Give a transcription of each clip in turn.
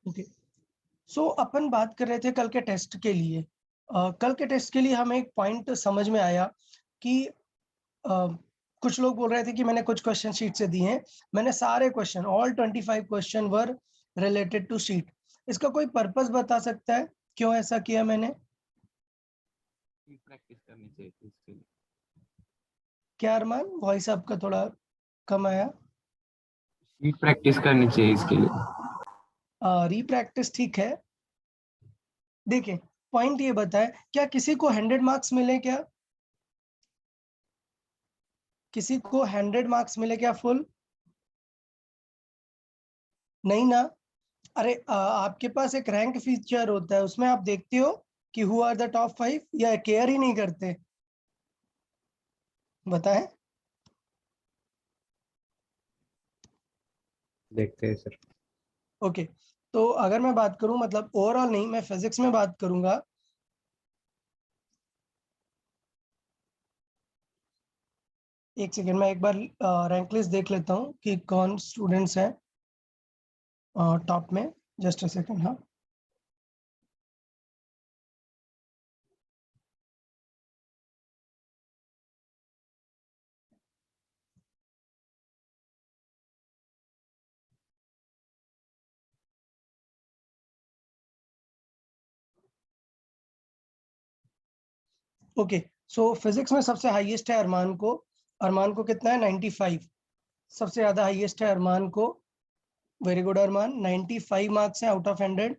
Okay, सो अपन बात कर रहे थे कल के टेस्ट के लिए। कल के टेस्ट के लिए हमें एक पॉइंट समझ में आया कि कुछ लोग बोल रहे थे कि मैंने कुछ क्वेश्चन शीट से दिए हैं, मैंने सारे question all 25 question were related to sheet. इसका कोई पर्पस बता सकता है क्यों ऐसा किया मैंने? प्रैक्टिस करनी चाहिए इसके लिए। क्या अरमान, वॉइस आपका थोड़ा कम आया। शीट प्रैक्टिस करनी चाहिए इसके लिए। रीप्रैक्टिस ठीक है। देखिए पॉइंट ये बताए, क्या किसी को 100 मार्क्स मिले? क्या किसी को 100 मार्क्स मिले क्या फुल? नहीं ना। अरे आपके पास एक रैंक फीचर होता है, उसमें आप देखते हो कि हु आर द टॉप 5, या केयर ही नहीं करते? बताएं। देखते हैं सर। ओके, तो अगर मैं बात करूं, मतलब ओवरऑल नहीं, मैं फिजिक्स में बात करूंगा। एक सेकेंड, मैं एक बार रैंक लिस्ट देख लेता हूं कि कौन स्टूडेंट्स हैं टॉप में। Just a second. हाँ, ओके। सो फिजिक्स में सबसे हाईएस्ट है अरमान को। अरमान को कितना है? 95। सबसे ज्यादा हाईएस्ट है अरमान को। वेरी गुड अरमान, 95 मार्क्स है आउट ऑफ 100।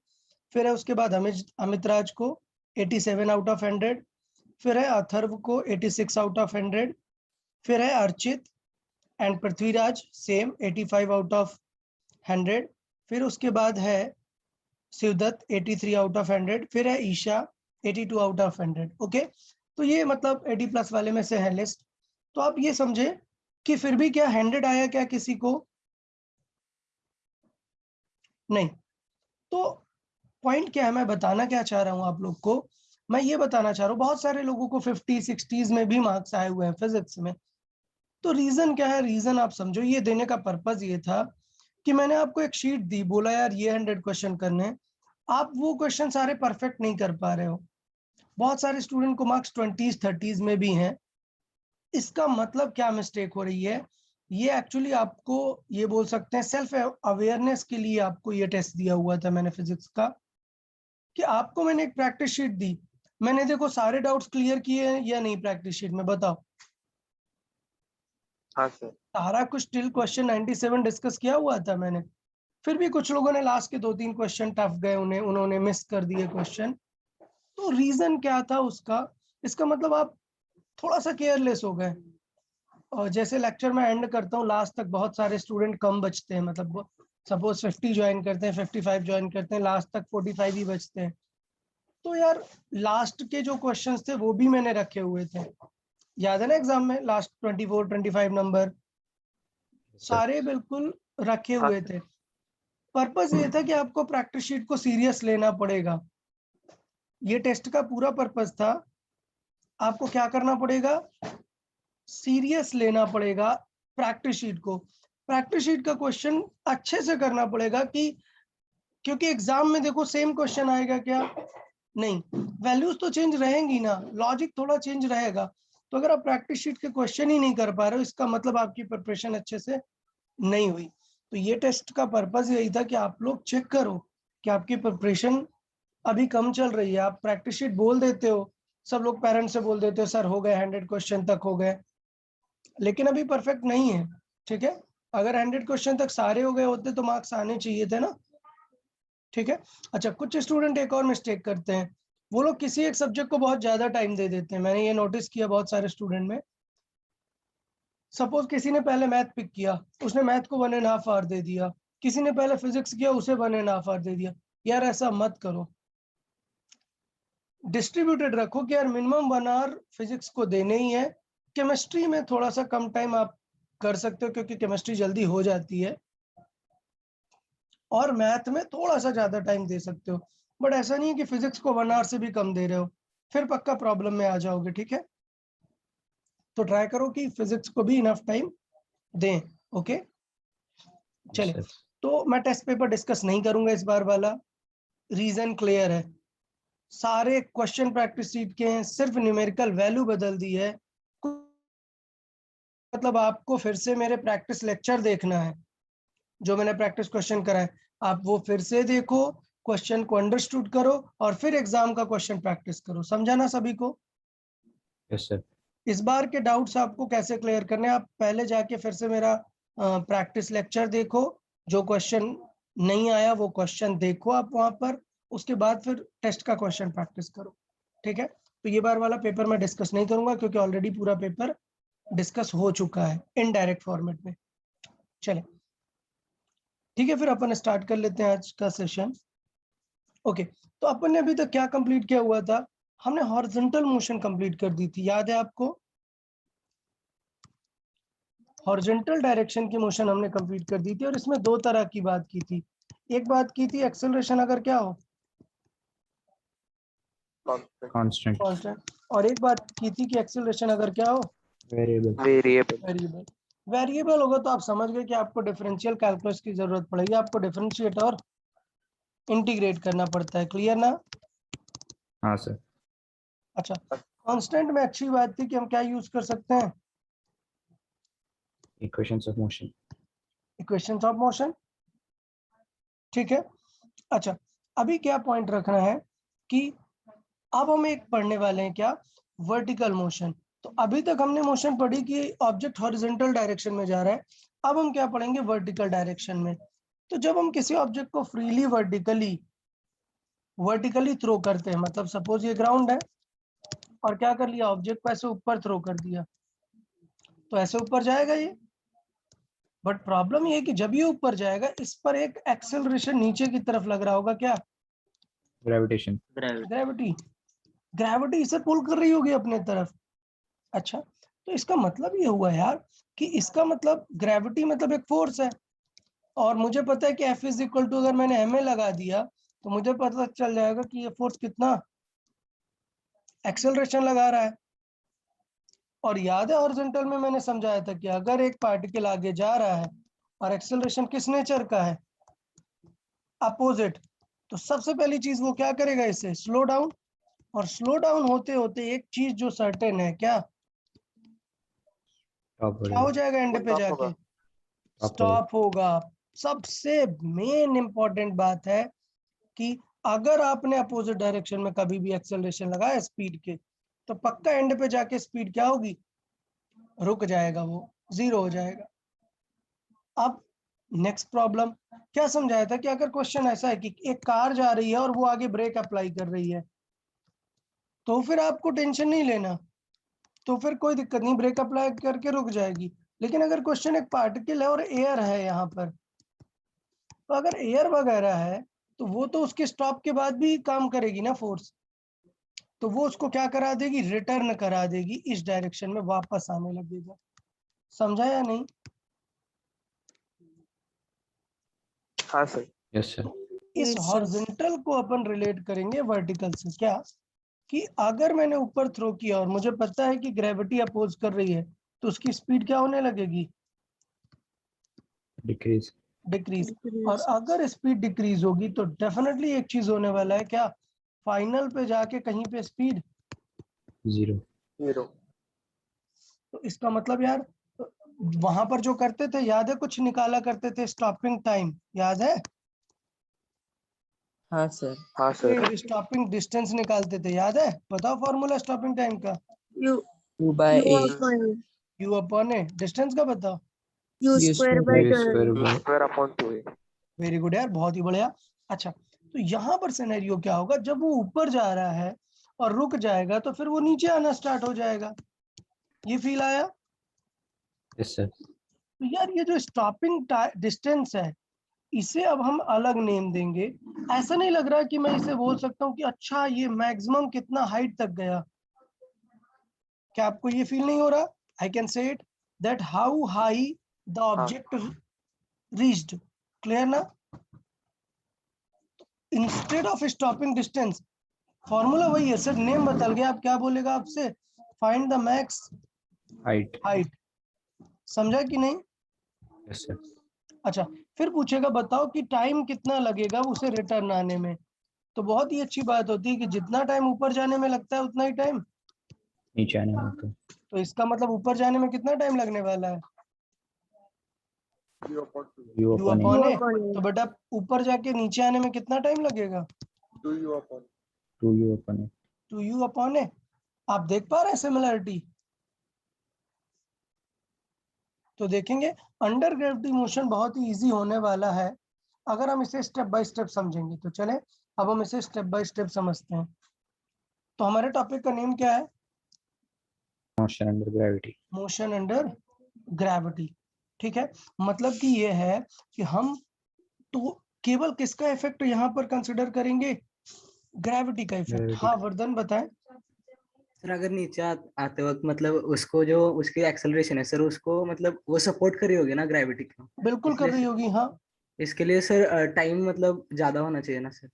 फिर है उसके बाद अमित राज को 87 आउट ऑफ 100। फिर है अथर्व को 86 आउट ऑफ 100। फिर है Archit and Prithviraj, same 85 out of 100। फिर उसके बाद है शिवदत्त 83 आउट ऑफ 100। फिर है ईशा 82 आउट ऑफ 100। ओके, तो ये मतलब 80 प्लस वाले में से है लिस्ट। तो आप ये समझे कि फिर भी क्या 100 आया क्या किसी को? नहीं। तो पॉइंट क्या है, मैं बताना क्या चाह रहा हूँ आप लोग को, मैं ये बताना चाह रहा हूँ बहुत सारे लोगों को 50 60s में भी मार्क्स आए हुए हैं फिजिक्स में। तो रीजन क्या है? रीजन आप समझो, ये देने का पर्पज ये था कि मैंने आपको एक शीट दी, बोला यार ये 100 क्वेश्चन करने हैं, आप वो क्वेश्चन सारे परफेक्ट नहीं कर पा रहे हो। बहुत सारे स्टूडेंट को मार्क्स 20s 30s में भी हैं। इसका मतलब क्या मिस्टेक हो रही है? ये एक्चुअली आपको, ये बोल सकते हैं सेल्फ अवेयरनेस के लिए आपको ये टेस्ट दिया हुआ था मैंने फिजिक्स का, कि आपको मैंने एक प्रैक्टिस शीट दी, मैंने देखो सारे डाउट्स क्लियर किए हैं या नहीं प्रैक्टिस शीट में, बताओ। हाँ सर। सारा कुछ टिल क्वेश्चन 97 डिस्कस किया हुआ था मैंने। फिर भी कुछ लोगों ने लास्ट के 2-3 क्वेश्चन टफ गए, उन्होंने मिस कर दिए क्वेश्चन। तो रीजन क्या था उसका? इसका मतलब आप थोड़ा सा केयरलेस हो गए। और जैसे लेक्चर में एंड करता हूँ, लास्ट तक बहुत सारे स्टूडेंट कम बचते हैं, मतलब सपोज 50 ज्वाइन करते हैं, 55 ज्वाइन करते हैं, लास्ट तक 45 ही बचते हैं। तो यार लास्ट के जो क्वेश्चंस थे वो भी मैंने रखे हुए थे, याद है ना? एग्जाम में लास्ट 24 25 नंबर सारे बिल्कुल रखे हुए थे। पर्पस ये था कि आपको प्रैक्टिस शीट को सीरियस लेना पड़ेगा। ये टेस्ट का पूरा पर्पस था, आपको क्या करना पड़ेगा? सीरियस लेना पड़ेगा प्रैक्टिस शीट को। प्रैक्टिस शीट का क्वेश्चन अच्छे से करना पड़ेगा, कि क्योंकि एग्जाम में देखो सेम क्वेश्चन आएगा क्या? नहीं, वैल्यूज तो चेंज रहेंगी ना, लॉजिक थोड़ा चेंज रहेगा। तो अगर आप प्रैक्टिस शीट के क्वेश्चन ही नहीं कर पा रहे हो, इसका मतलब आपकी प्रिपरेशन अच्छे से नहीं हुई। तो ये टेस्ट का पर्पस यही था कि आप लोग चेक करो कि आपकी प्रिपरेशन अभी कम चल रही है। आप प्रैक्टिस शीट बोल देते हो, सब लोग पेरेंट्स से बोल देते हो सर हो गए 100 क्वेश्चन तक हो गए, लेकिन अभी परफेक्ट नहीं है। ठीक है, अगर 100 क्वेश्चन तक सारे हो गए होते तो मार्क्स आने चाहिए थे ना। ठीक है। अच्छा, कुछ स्टूडेंट एक और मिस्टेक करते हैं, वो लोग किसी एक सब्जेक्ट को बहुत ज्यादा टाइम दे देते हैं। मैंने ये नोटिस किया बहुत सारे स्टूडेंट में। सपोज किसी ने पहले मैथ पिक किया, उसने मैथ को 1.5 आवर दे दिया। किसी ने पहले फिजिक्स किया, उसे 1.5 आवर दे दिया। यार ऐसा मत करो, डिस्ट्रीब्यूटेड रखो कि यार मिनिमम 1 आवर फिजिक्स को देने ही है। केमिस्ट्री में थोड़ा सा कम टाइम आप कर सकते हो, क्योंकि केमिस्ट्री जल्दी हो जाती है, और मैथ में थोड़ा सा ज्यादा टाइम दे सकते हो। बट ऐसा नहीं है कि फिजिक्स को 1 आवर से भी कम दे रहे हो, फिर पक्का प्रॉब्लम में आ जाओगे। ठीक है, तो ट्राई करो कि फिजिक्स को भी इनफ टाइम दें। ओके, चले। तो मैं टेस्ट पेपर डिस्कस नहीं करूंगा इस बार वाला, रीजन क्लियर है, सारे क्वेश्चन प्रैक्टिस शीट के हैं, सिर्फ न्यूमेरिकल वैल्यू बदल दी है। मतलब आपको फिर से मेरे प्रैक्टिस लेक्चर देखना है, जो मैंने प्रैक्टिस क्वेश्चन कराए आप वो फिर से देखो, क्वेश्चन को अंडरस्टूड करो और फिर एग्जाम का क्वेश्चन प्रैक्टिस करो। समझा ना सभी को? Yes sir. इस बार के डाउट्स आपको कैसे क्लियर करने हैं, आप पहले जाके फिर से मेरा प्रैक्टिस लेक्चर देखो, जो क्वेश्चन नहीं आया वो क्वेश्चन देखो आप वहां पर, उसके बाद फिर टेस्ट का क्वेश्चन प्रैक्टिस करो। ठीक है, तो ये बार वाला पेपर मैं डिस्कस नहीं करूंगा क्योंकि ऑलरेडी पूरा पेपर डिस्कस हो चुका है इनडायरेक्ट फॉर्मेट में। चले ठीक है, फिर अपन स्टार्ट कर लेते हैं आज का सेशन। ओके, तो अपन ने अभी तक क्या कंप्लीट किया हुआ था, हमने हॉरिजॉन्टल मोशन कंप्लीट कर दी थी, याद है आपको? हॉरिजॉन्टल डायरेक्शन की मोशन हमने कंप्लीट कर दी थी और इसमें दो तरह की बात की थी। एक बात की थी एक्सेलरेशन अगर क्या हो, कांस्टेंट। कांस्टेंट, और एक बात की थी कि एक्सेलरेशन अगर क्या हो, वेरिएबल। वेरिएबल। वेरिएबल होगा तो आप समझ गए कि आपको डिफरेंशियल कैलकुलस की जरूरत पड़ेगी, आपको डिफरेंशिएट और इंटीग्रेट करना पड़ता है। क्लियर ना? हाँ सर। अच्छा, कांस्टेंट में अच्छी बात थी कि हम क्या यूज कर सकते हैं, equations of motion. Equations of motion. ठीक है, अच्छा अभी क्या पॉइंट रखना है कि अब हम एक पढ़ने वाले हैं क्या, वर्टिकल मोशन। तो अभी तक हमने मोशन पढ़ी कि ऑब्जेक्ट हॉरिजॉन्टल डायरेक्शन में जा रहा है, अब हम क्या पढ़ेंगे, वर्टिकल डायरेक्शन में। तो जब हम किसी ऑब्जेक्ट को फ्रीली वर्टिकली थ्रो करते हैं, मतलब सपोज ये ग्राउंड है और क्या कर लिया, ऑब्जेक्ट को ऐसे ऊपर थ्रो कर दिया, तो ऐसे ऊपर जाएगा ये। बट प्रॉब्लम ये है कि जब ये ऊपर जाएगा इस पर एक एक्सेलरेशन नीचे की तरफ लग रहा होगा, क्या? ग्रेविटेशन। ग्रेविटी। ग्रेविटी इसे पुल कर रही होगी अपने तरफ। अच्छा, तो इसका मतलब ये हुआ यार कि इसका मतलब ग्रेविटी मतलब एक फोर्स है, और मुझे पता है कि F इज इक्वल टू, अगर मैंने ma लगा दिया तो मुझे पता चल जाएगा कि ये फोर्स कितना एक्सेलरेशन लगा रहा है। और याद है हॉरिजॉन्टल में मैंने समझाया था कि अगर एक पार्टिकल आगे जा रहा है और एक्सेलरेशन किस नेचर का है, अपोजिट, तो सबसे पहली चीज वो क्या करेगा, इसे स्लो डाउन। और स्लो डाउन होते होते एक चीज जो सर्टेन है, क्या क्या हो जाएगा एंड पे जाके, स्टॉप होगा। सबसे मेन इंपॉर्टेंट बात है कि अगर आपने अपोजिट डायरेक्शन में कभी भी एक्सेलरेशन लगाया स्पीड के, तो पक्का एंड पे जाके स्पीड क्या होगी, रुक जाएगा, वो जीरो हो जाएगा। अब नेक्स्ट प्रॉब्लम क्या समझाया था कि अगर क्वेश्चन ऐसा है कि एक कार जा रही है और वो आगे ब्रेक अप्लाई कर रही है, तो फिर आपको टेंशन नहीं लेना, तो फिर कोई दिक्कत नहीं, ब्रेक अप्लाई करके रुक जाएगी। लेकिन अगर क्वेश्चन एक पार्टिकल है और एयर है यहाँ पर, तो अगर एयर वगैरह है तो वो तो उसके स्टॉप के बाद भी काम करेगी ना फोर्स, तो वो उसको क्या करा देगी, रिटर्न करा देगी, इस डायरेक्शन में वापस आने लगेगा। समझा या नहीं? हाँ सर। Yes sir. इस हॉरिजॉन्टल को अपन रिलेट करेंगे वर्टिकल से, क्या कि अगर मैंने ऊपर थ्रो किया और मुझे पता है कि ग्रेविटी अपोज कर रही है, तो उसकी स्पीड क्या होने लगेगी, डिक्रीज। डिक्रीज। और अगर स्पीड डिक्रीज होगी तो डेफिनेटली एक चीज होने वाला है, क्या, फाइनल पे जाके कहीं पे स्पीड जीरो। तो इसका मतलब यार वहां पर जो करते थे, याद है कुछ निकाला करते थे, स्टॉपिंग टाइम, याद है? हाँ सर। हाँ सर। स्टॉपिंग डिस्टेंस निकालते थे, याद है? बताओ फॉर्मूला स्टॉपिंग टाइम का। U/A। You upon A, distance का बताओ। Square upon 2A। Very good यार, बहुत ही बढ़िया। अच्छा, तो यहाँ पर सिनेरियो क्या होगा, जब वो ऊपर जा रहा है और रुक जाएगा तो फिर वो नीचे आना स्टार्ट हो जाएगा। ये फील आया? Yes sir. तो यार ये जो स्टॉपिंग डिस्टेंस है, इसे अब हम अलग नेम देंगे। ऐसा नहीं लग रहा कि मैं इसे बोल सकता हूँ कि अच्छा ये मैक्सिमम कितना हाइट तक गया, क्या आपको ये फील नहीं हो रहा? I can say it that how high the object reached. Clear ना? Instead of stopping distance, formula वही है, सिर्फ नेम बदल गया। आप क्या बोलेगा आपसे, find the max height. Height. समझा कि नहीं? Yes sir. अच्छा, फिर पूछेगा बताओ कि टाइम कितना लगेगा उसे रिटर्न आने में। तो बहुत ही अच्छी बात होती है कि जितना टाइम ऊपर जाने में लगता है उतना ही टाइम, नीचे आने में तो इसका मतलब ऊपर जाने में कितना टाइम लगने वाला है, यू u अपन अपॉन ए ए। तो बेटा ऊपर जाके नीचे आने में कितना टाइम लगेगा, 2u अपन ए। 2u अपॉन ए। आप देख पा रहे हैं सिमिलरिटी। तो देखेंगे अंडर ग्रेविटी मोशन बहुत ही इजी होने वाला है अगर हम इसे स्टेप बाय स्टेप समझेंगे। तो चले अब हम इसे स्टेप बाय स्टेप समझते हैं। तो हमारे टॉपिक का नेम क्या है, motion under gravity. Motion under gravity. ठीक है, मतलब कि ये है कि हम तो केवल किसका इफेक्ट यहाँ पर कंसिडर करेंगे, ग्रेविटी का इफेक्ट। Gravity हाँ का। वर्धन बताएं। सर अगर नीचे आते वक्त मतलब उसको जो उसकी एक्सेलरेशन है सर उसको मतलब वो सपोर्ट कर रही होगी ना ग्रेविटी को, बिल्कुल कर रही होगी हाँ। इसके लिए सर टाइम मतलब ज्यादा होना चाहिए ना सर।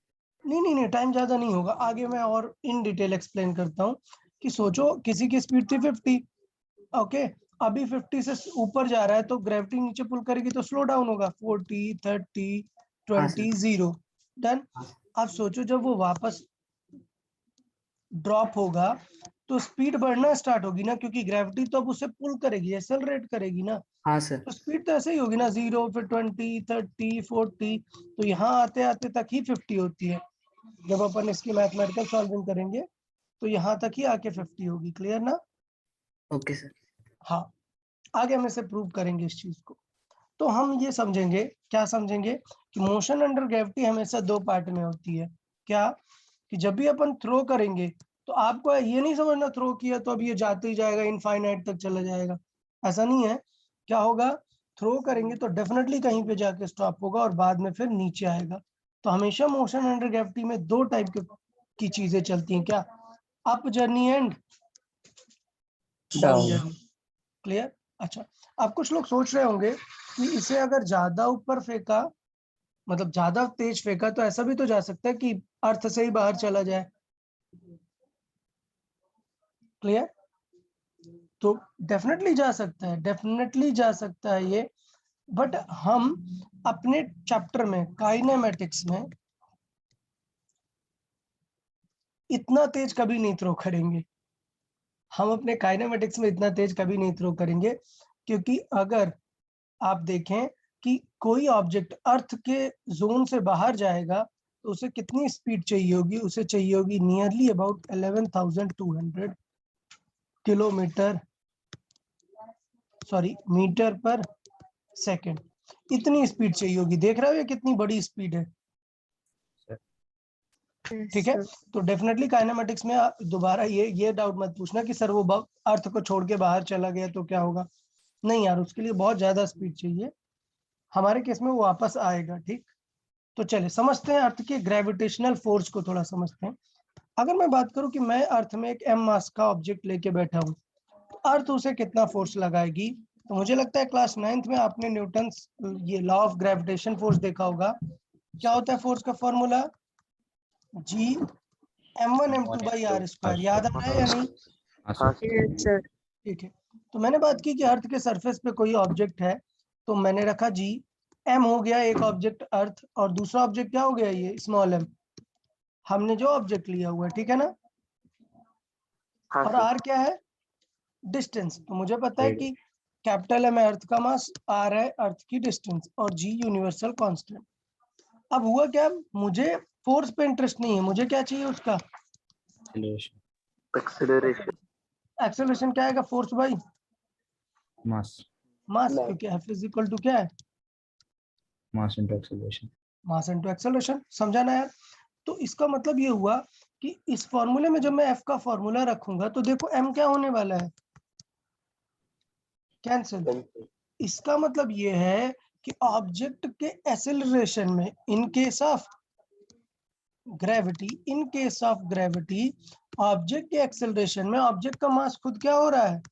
नहीं टाइम ज्यादा नहीं होगा, आगे मैं और इन डिटेल एक्सप्लेन करता हूँ। कि सोचो किसी की स्पीड थी 50, ओके, अभी 50 से ऊपर जा रहा है तो ग्रेविटी नीचे पुल करेगी तो स्लो डाउन होगा, 40, 30, हाँ 20, सर। 0 डन। हाँ अब सोचो जब वो वापस ड्रॉप होगा तो स्पीड बढ़ना स्टार्ट होगी ना, क्योंकि ग्रेविटी तो अब उसे पुल करेगी, एक्सेलरेट करेगी ना। हाँ सर। तो स्पीड तो ऐसे ही होगी ना, 0 फिर 20, 30, 40, तो यहाँ आते आते तक ही 50 होती है। जब अपन इसकी मैथमेटिकल सॉल्विंग करेंगे तो यहाँ तक ही आके 50 होगी। क्लियर ना। Okay sir. हाँ, आगे हम इसे प्रूव करेंगे इस चीज को। तो हम ये समझेंगे, क्या समझेंगे, कि मोशन अंडर ग्रेविटी हमेशा दो पार्ट में होती है। क्या, कि जब भी अपन थ्रो करेंगे तो आपको ये नहीं समझना थ्रो किया तो अब ये जाते ही जाएगा, इनफाइनाइट तक चला जाएगा, ऐसा नहीं है। क्या होगा, थ्रो करेंगे तो डेफिनेटली कहीं पे जाके स्टॉप होगा और बाद में फिर नीचे आएगा। तो हमेशा मोशन अंडर ग्रेविटी में दो टाइप की चीजें चलती हैं, क्या, up journey and down journey. Clear. अच्छा, अब कुछ लोग सोच रहे होंगे कि इसे अगर ज्यादा ऊपर फेंका, मतलब ज्यादा तेज फेंका, तो ऐसा भी तो जा सकता है कि अर्थ से ही बाहर चला जाए। क्लियर। तो डेफिनेटली जा सकता है, डेफिनेटली जा सकता है ये। बट हम अपने चैप्टर में काइनेमेटिक्स में इतना तेज कभी नहीं थ्रो करेंगे। हम अपने काइनेमेटिक्स में इतना तेज कभी नहीं थ्रो करेंगे, क्योंकि अगर आप देखें कि कोई ऑब्जेक्ट अर्थ के जोन से बाहर जाएगा तो उसे कितनी स्पीड चाहिए होगी, उसे चाहिए होगी nearly about 11,200 kilometre, sorry metre per second. इतनी स्पीड चाहिए होगी। देख रहे हो ये कितनी बड़ी स्पीड है। ठीक है, तो डेफिनेटली काइनेमेटिक्स में दोबारा ये डाउट मत पूछना कि सर वो अर्थ को छोड़ के बाहर चला गया तो क्या होगा। नहीं यार, उसके लिए बहुत ज्यादा स्पीड चाहिए। हमारे केस में वो वापस आएगा। ठीक, तो चले समझते हैं अर्थ के ग्रेविटेशनल फोर्स को थोड़ा समझते हैं। अगर मैं बात करूं कि मैं अर्थ में एक m मास का ऑब्जेक्ट लेके बैठा हूं तो अर्थ उसे कितना फोर्स लगाएगी। तो मुझे लगता है क्लास 9th में आपने न्यूटन ये लॉ ऑफ ग्रेविटेशन फोर्स देखा होगा। क्या होता है फोर्स का formula, G m1 m2 by r square. याद आ रहा है या नहीं। हाँ सर। ठीक है, तो मैंने बात की कि अर्थ के सरफेस पे कोई ऑब्जेक्ट है, तो मैंने रखा G, m हो गया एक ऑब्जेक्ट अर्थ, और दूसरा ऑब्जेक्ट क्या हो गया, ये स्मॉल m, हमने जो ऑब्जेक्ट लिया हुआ है। ठीक है ना। हाँ और सर। r क्या है, डिस्टेंस। तो मुझे पता है कि कैपिटल M है अर्थ का मास, r है अर्थ की डिस्टेंस, और g यूनिवर्सल कांस्टेंट। अब हुआ क्या, मुझे फोर्स पे इंटरेस्ट नहीं है, मुझे क्या चाहिए उसका, एक्सेलरेशन। एक्सेलरेशन। क्या आएगा, फोर्स बाई मास। मास, क्योंकि F इज इक्वल टू क्या है, mass into acceleration. Mass into acceleration. समझा ना यार। तो इसका मतलब ये हुआ कि इस फॉर्मूले में जब मैं F का फॉर्मूला रखूंगा तो देखो M क्या होने वाला है, कैंसिल। इसका मतलब ये है कि ऑब्जेक्ट के एक्सेलरेशन में in case of gravity, in case of gravity object के एक्सेलरेशन में ऑब्जेक्ट का मास खुद क्या हो रहा है,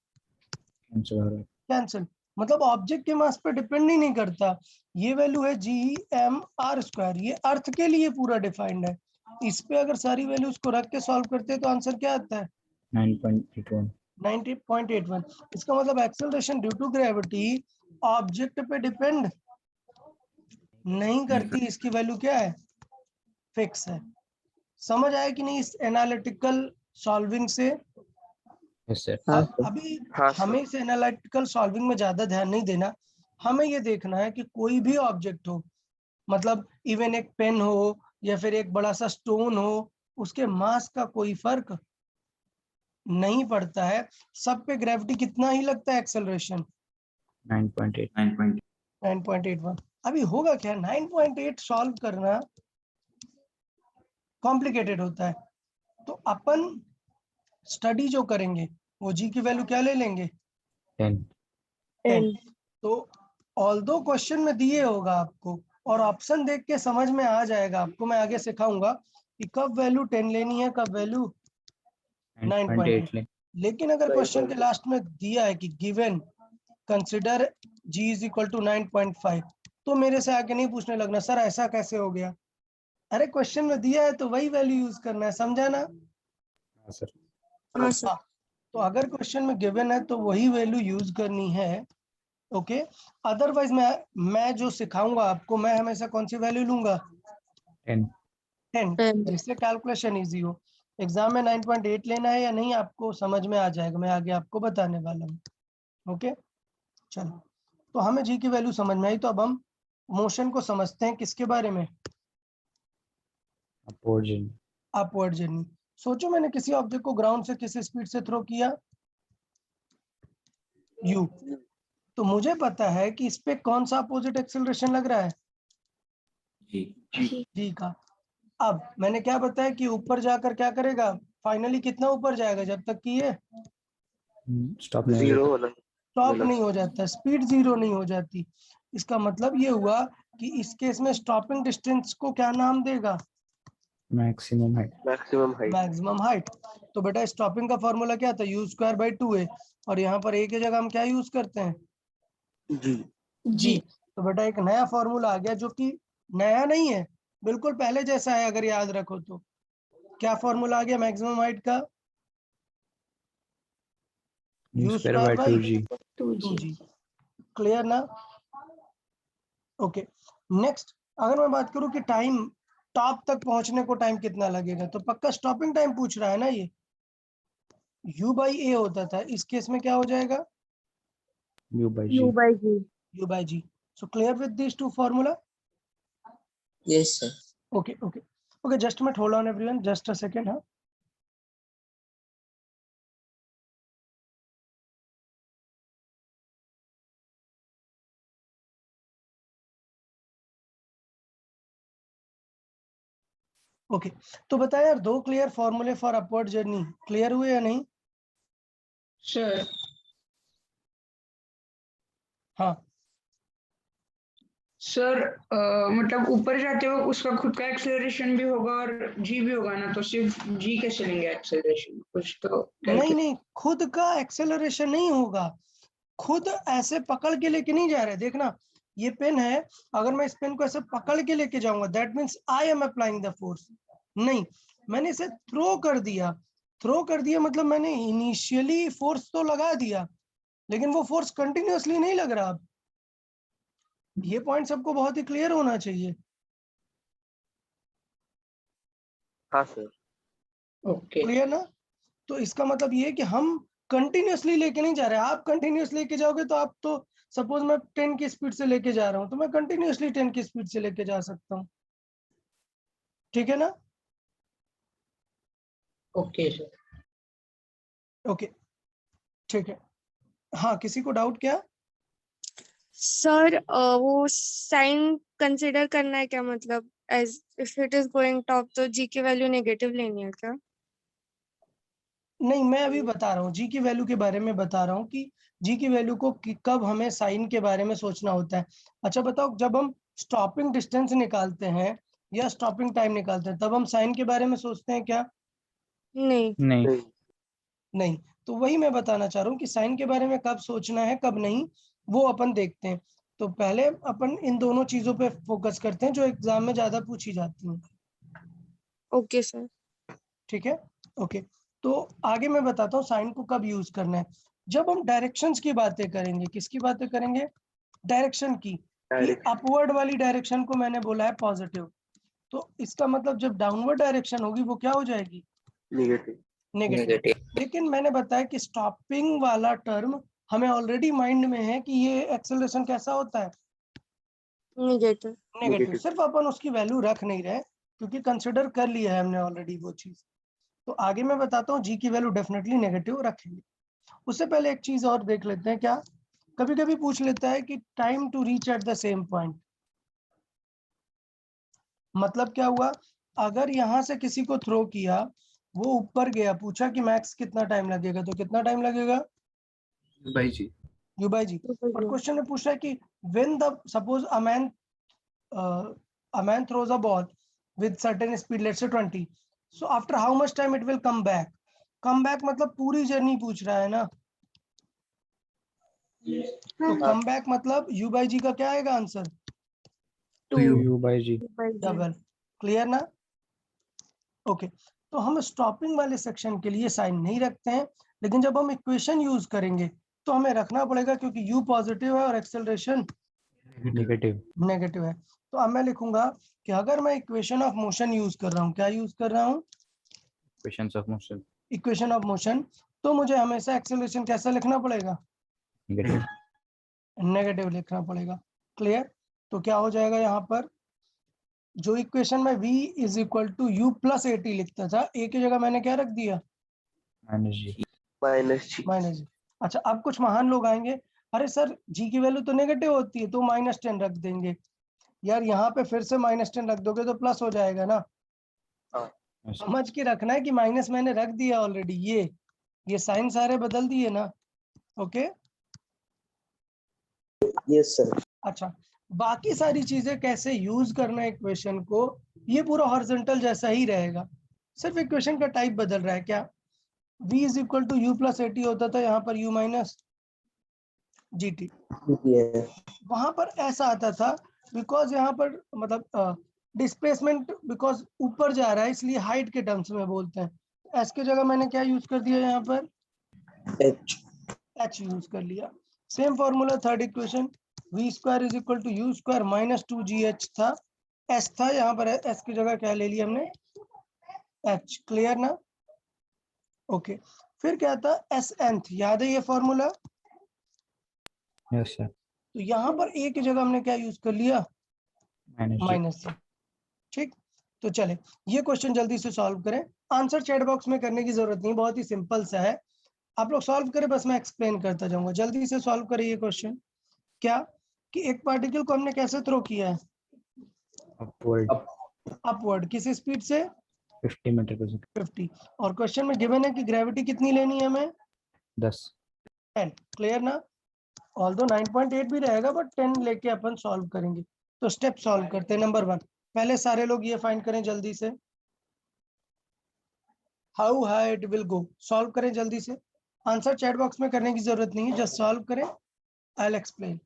कैंसिल। मतलब ऑब्जेक्ट के मास पे डिपेंड ही नहीं करता। ये वैल्यू है G(m)r स्क्वायर, ये अर्थ के लिए पूरा डिफाइंड है। इस पे अगर सारी वैल्यूज को रख के सॉल्व करते हैं तो आंसर क्या आता है, 9.81। 90.81। इसका मतलब acceleration due to gravity object पे डिपेंड नहीं करती, इसकी वैल्यू क्या है, फिक्स है। समझ आया कि नहीं इस एनालिटिकल सॉल्विंग से? Yes sir. हाँ अब अभी हाँ सर। हमें इस एनालिटिकल सॉल्विंग में ज्यादा ध्यान नहीं देना, हमें ये देखना है कि कोई भी ऑब्जेक्ट हो, मतलब इवन एक पेन हो या फिर एक बड़ा सा स्टोन हो, उसके मास का कोई फर्क नहीं पड़ता है, सब पे ग्रेविटी कितना ही लगता है एक्सेलरेशन, 9.8 9.81। अभी होगा क्या, 9.8 सॉल्व करना कॉम्प्लिकेटेड होता है, तो अपन स्टडी जो करेंगे वो जी की वैल्यू क्या ले लेंगे, 10 10। तो ऑल्दो क्वेश्चन में दिए होगा आपको और ऑप्शन देख के समझ में आ जाएगा आपको, मैं आगे सिखाऊंगा कि कब वैल्यू 10 लेनी है, कब वैल्यू 9.8। ले। लेकिन अगर क्वेश्चन के लास्ट में दिया है कि given consider g is equal to 9.5, तो मेरे से आके नहीं पूछने लगना सर ऐसा कैसे हो गया। अरे क्वेश्चन में दिया है तो वही वैल्यू यूज करना है, समझा ना? हाँ सर। हाँ, तो अगर क्वेश्चन में गिवन है तो वही वैल्यू यूज करनी है, ओके। अदरवाइज मैं जो सिखाऊंगा आपको, मैं हमेशा कौन सी वैल्यू लूंगा, 10 10, जिससे कैलकुलेशन इजी हो। एग्जाम में 9.8 लेना है या नहीं आपको समझ में आ जाएगा, मैं आगे आपको बताने वाला हूँ, ओके। चलो, तो हमें जी की वैल्यू समझ में आई, तो अब हम मोशन को समझते हैं, किसके बारे में, अपवर्ड जर्नी। Upward journey. सोचो मैंने किसी ऑब्जेक्ट को ग्राउंड से किस स्पीड से थ्रो किया, u, तो मुझे पता है कि इस पे कौन सा अपोजिट एक्सेलरेशन लग रहा है, जी का। अब मैंने क्या बताया कि ऊपर जाकर क्या करेगा, फाइनली कितना ऊपर जाएगा, जब तक कि ये स्टॉप नहीं जीरो होता। वाला स्टॉप मतलब नहीं हो जाता, स्पीड जीरो नहीं हो जाती। इसका मतलब ये हुआ कि इस केस में स्टॉपिंग डिस्टेंस को क्या नाम देगा, maximum height. Maximum height. Maximum height. तो बेटा स्टॉपिंग का फॉर्मूला क्या था, u स्क्वायर बाई 2a, और यहाँ पर a की जगह हम क्या यूज करते हैं, जी। तो बेटा एक नया फॉर्मूला आ गया जो कि नया नहीं है, बिल्कुल पहले जैसा है, अगर याद रखो तो। क्या फॉर्मूला आ गया मैक्सिमम हाइट का, U u square square by by 2g। 2g। Clear ना? ओके, नेक्स्ट अगर मैं बात करूं कि टाइम, टॉप तक पहुंचने को टाइम कितना लगेगा, तो पक्का स्टॉपिंग टाइम पूछ रहा है ना ये, u बाई a होता था, इस केस में क्या हो जाएगा, U by G। u by g। So clear with these two formula? Yes sir. Okay, just a minute, hold on everyone, just a second, huh? Okay, तो बताया यार, दो क्लियर फॉर्मूले फॉर अपवर्ड जर्नी क्लियर हुए या नहीं? Sir हाँ, sir मतलब ऊपर जाते वक्त उसका खुद का एक्सेलरेशन भी होगा और जी भी होगा ना, तो सिर्फ जी कैसे लेंगे एक्सेलरेशन, कुछ तो नहीं, खुद का एक्सेलरेशन नहीं होगा, खुद ऐसे पकड़ के लेके नहीं जा रहे। देखना, ये पेन है, अगर मैं इस पेन को ऐसे पकड़ के लेके जाऊंगा, that means I am applying the force. नहीं, मैंने इसे थ्रो कर दिया, मतलब मैंने इनिशियली फोर्स तो लगा दिया, लेकिन वो फोर्स कंटिन्यूअसली नहीं लग रहा। अब ये पॉइंट सबको बहुत ही क्लियर होना चाहिए। हाँ सर। ओके। क्लियर ना? तो इसका मतलब ये है कि हम कंटिन्यूअसली लेके नहीं जा रहे। आप कंटिन्यूअस लेके जाओगे तो आप तो, सपोज मैं 10 की स्पीड से लेके जा रहा हूँ, तो मैं कंटिन्यूअसली 10 की स्पीड से लेके जा सकता हूँ, ठीक है ना? Okay sir. ओके, ठीक है। हाँ, किसी को डाउट क्या? सर वो साइन कंसिडर करना है क्या, मतलब as if it is going top तो जी की वैल्यू नेगेटिव लेनी है क्या? नहीं, मैं अभी बता रहा हूँ जी की वैल्यू के बारे में, बता रहा हूँ कि जी की वैल्यू को कब हमें साइन के बारे में सोचना होता है। अच्छा बताओ, जब हम स्टॉपिंग डिस्टेंस निकालते हैं या स्टॉपिंग टाइम निकालते हैं, तब हम साइन के बारे में सोचते हैं क्या? नहीं। नहीं। नहीं। तो वही मैं बताना चाह रहा हूँ कि साइन के बारे में कब सोचना है कब नहीं, वो अपन देखते हैं। तो पहले अपन इन दोनों चीजों पे फोकस करते हैं जो एग्जाम में ज्यादा पूछी जाती हैं, ओके सर। ठीक है? ओके, तो आगे मैं बताता हूँ साइन को कब यूज करना है। जब हम डायरेक्शंस की बातें करेंगे, किसकी बातें करेंगे, डायरेक्शन की, डायरेक्शन अपवर्ड वाली डायरेक्शन को मैंने बोला है पॉजिटिव, तो इसका मतलब जब डाउनवर्ड डायरेक्शन होगी वो क्या हो जाएगी? Negative negative. लेकिन मैंने बताया कि स्टॉपिंग वाला टर्म हमें ऑलरेडी माइंड में है कि ये एक्सेलरेशन कैसा होता है? नेगेटिव। नेगेटिव। सिर्फ अपन उसकी वैल्यू रख नहीं रहे क्योंकि कंसिडर कर लिया है हमने ऑलरेडी वो चीज। तो आगे मैं बताता हूँ जी की वैल्यू डेफिनेटली नेगेटिव रखेंगे। उससे पहले एक चीज और देख लेते हैं, क्या कभी कभी पूछ लेता है कि time to reach at the same point, मतलब क्या हुआ? अगर यहाँ से किसी को थ्रो किया, वो ऊपर गया, पूछा कि मैक्स कितना टाइम लगेगा, तो कितना टाइम लगेगा? भाई जी। यू बाई जी। और क्वेश्चन में पूछ रहा है कि when the suppose a man throws a ball with certain speed, let's say 20, so after how much time it will come back? come back मतलब पूरी जर्नी पूछ रहा है ना, तो कम बैक मतलब u बाई जी का क्या आएगा answer? 2u by g। Double. Clear ना? ओके, तो हम स्टॉपिंग वाले सेक्शन के लिए साइन नहीं रखते हैं, लेकिन जब हम इक्वेशन यूज करेंगे तो हमें रखना पड़ेगा क्योंकि u पॉजिटिव है और एक्सेलरेशन नेगेटिव। नेगेटिव है। तो अब मैं लिखूंगा कि अगर मैं इक्वेशन ऑफ मोशन यूज कर रहा हूँ, क्या यूज कर रहा हूँ? Equations of motion. Equation of motion, तो मुझे हमेशा एक्सेलरेशन कैसा लिखना पड़ेगा? नेगेटिव। नेगेटिव लिखना पड़ेगा। क्लियर? तो क्या हो जाएगा यहाँ पर? जो इक्वेशन में v is equal to u plus a t लिखता था, ए की जगह मैंने क्या रख दिया? Minus g. Minus g. अच्छा, अब कुछ महान लोग आएंगे, अरे सर जी की वैल्यू तो नेगेटिव होती है तो -10 रख देंगे। यार यहाँ पे फिर से -10 रख दोगे तो प्लस हो जाएगा ना। समझ के रखना है कि माइनस मैंने रख दिया ऑलरेडी, ये साइन सारे बदल दिए ना। Okay, yes sir. अच्छा, बाकी सारी चीजें कैसे यूज करना है इक्वेशन को, ये पूरा हॉरिजॉन्टल जैसा ही रहेगा, सिर्फ इक्वेशन का टाइप बदल रहा है। क्या v is equal to u plus a t होता था, यहाँ पर u माइनस जी टी। वहां पर ऐसा आता था बिकॉज यहाँ पर मतलब डिस्प्लेसमेंट बिकॉज ऊपर जा रहा है इसलिए हाइट के टर्म्स में बोलते हैं। एस की जगह मैंने क्या यूज कर दिया यहाँ पर? एच यूज कर लिया। Same formula third equation, v square is equal to u square minus 2gh था, एस था, यहाँ पर एस की जगह क्या ले लिया हमने? एच। क्लियर ना? ओके, फिर क्या था? एस एनथ, याद है ये फॉर्मूला? Yes sir. तो यहाँ पर ए की जगह हमने क्या यूज कर लिया? माइनस से। ठीक, तो चले ये क्वेश्चन जल्दी से सॉल्व करें। आंसर चैट बॉक्स में करने की जरूरत नहीं, बहुत ही सिंपल सा है, आप लोग सॉल्व करें, बस मैं एक्सप्लेन करता जाऊंगा। जल्दी से सॉल्व करें ये क्वेश्चन। क्या कि एक पार्टिकल को हमने कैसे थ्रो किया है? अपवर्ड। अपवर्ड। किस स्पीड से? 50 मीटर पर सेकंड। 50। और क्वेश्चन में गिवन है कि ग्रेविटी कितनी लेनी है हमें? 10। 10। क्लियर ना? ऑल्दो 9.8 भी रहेगा बट 10 लेके अपन सॉल्व करेंगे। तो स्टेप सॉल्व करते हैं। नंबर 1, पहले सारे लोग ये फाइंड करें जल्दी से, how high it will go. Solve करें जल्दी से, आंसर चैट बॉक्स में करने की जरूरत नहीं है, जस्ट सॉल्व करें, I will explain.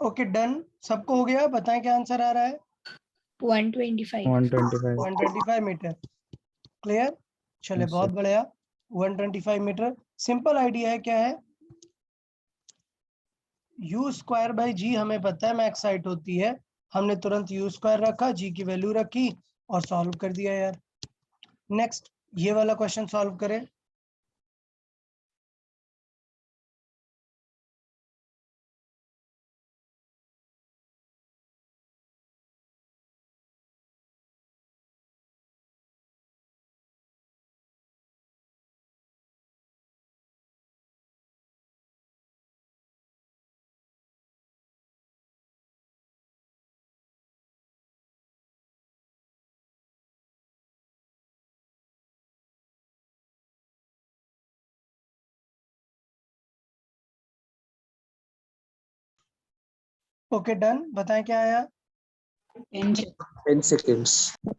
Okay done, सबको हो गया? बताएं क्या आंसर आ रहा है? 125। 125। 125 मीटर। क्लियर? चले, Yes, बहुत sir. बढ़िया। 125 मीटर। सिंपल आइडिया है, क्या है? यू स्क्वायर बाई जी हमें पता है मैक्स हाइट होती है, हमने तुरंत यू स्क्वायर रखा, जी की वैल्यू रखी और सॉल्व कर दिया यार। नेक्स्ट ये वाला क्वेश्चन सॉल्व करें। ओके डन, बताएं क्या आया? 10 seconds.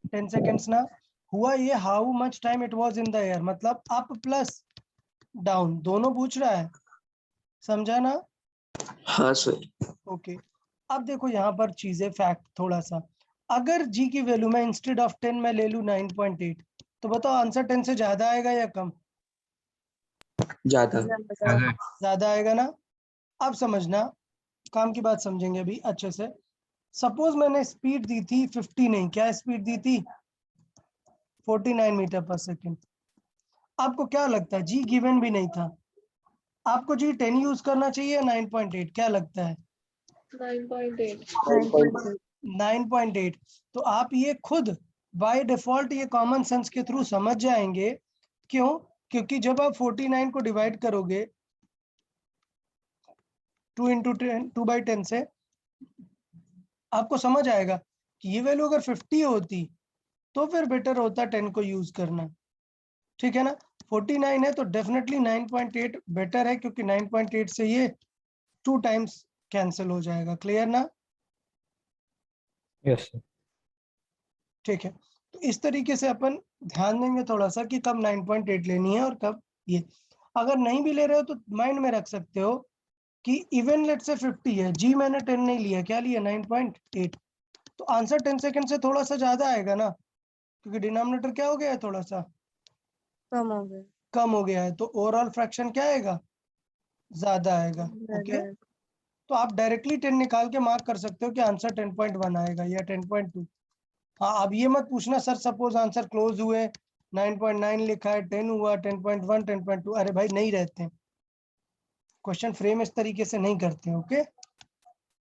10 सेकेंड्स ना हुआ ये। How much time it was in the air, मतलब अप प्लस डाउन दोनों पूछ रहा है, समझा ना? हाँ सर। ओके अब देखो यहाँ पर चीजें फैक्ट थोड़ा सा, अगर जी की वैल्यू में इंस्टेड ऑफ 10 मैं ले लूं 9.8, तो बताओ आंसर 10 से ज्यादा आएगा या कम? ज्यादा। ज्यादा आएगा ना। अब समझना, काम की बात समझेंगे अभी अच्छे से। सपोज मैंने स्पीड दी थी 50, नहीं क्या स्पीड दी थी? 49 मीटर पर सेकेंड। आपको क्या लगता है, जी गिवन भी नहीं था, आपको जी 10 यूज करना चाहिए या 9.8, क्या लगता है? 9.8. 9.8। तो आप ये खुद बाय डिफॉल्ट ये कॉमन सेंस के थ्रू समझ जाएंगे। क्यों? क्योंकि जब आप 49 को डिवाइड करोगे 2 इंटू 10 2/10 से, आपको समझ आएगा कि ये वैल्यू अगर 50 होती तो फिर बेटर होता 10 को यूज करना। ठीक है ना? 49 है तो डेफिनेटली 9.8 बेटर है, क्योंकि 9.8 से ये 2 टाइम्स कैंसिल हो जाएगा। क्लियर ना? Yes sir. ठीक है, तो इस तरीके से अपन ध्यान देंगे थोड़ा सा कि कब 9.8 लेनी है और कब ये। अगर नहीं भी ले रहे हो तो माइंड में रख सकते हो कि इवन लेट से 50 है, जी मैंने 10 नहीं लिया, क्या लिया? 9.8। तो आंसर 10 सेकंड से थोड़ा सा ज्यादा आएगा ना, क्योंकि डिनोमिनेटर क्या हो गया है, थोड़ा सा कम हो गया. कम हो गया है, तो ओवरऑल फ्रैक्शन क्या आएगा? ज्यादा आएगा। ओके, ज्यादा. तो आप डायरेक्टली 10 निकाल के मार्क कर सकते हो कि आंसर 10.1 आएगा या 10.2। हाँ, अब ये मत पूछना सर सपोज आंसर क्लोज हुए 9.9 लिखा है, 10 हुआ, 10.1, 10.2, अरे भाई नहीं रहते हैं, क्वेश्चन फ्रेम इस तरीके से नहीं करते हैं। ओके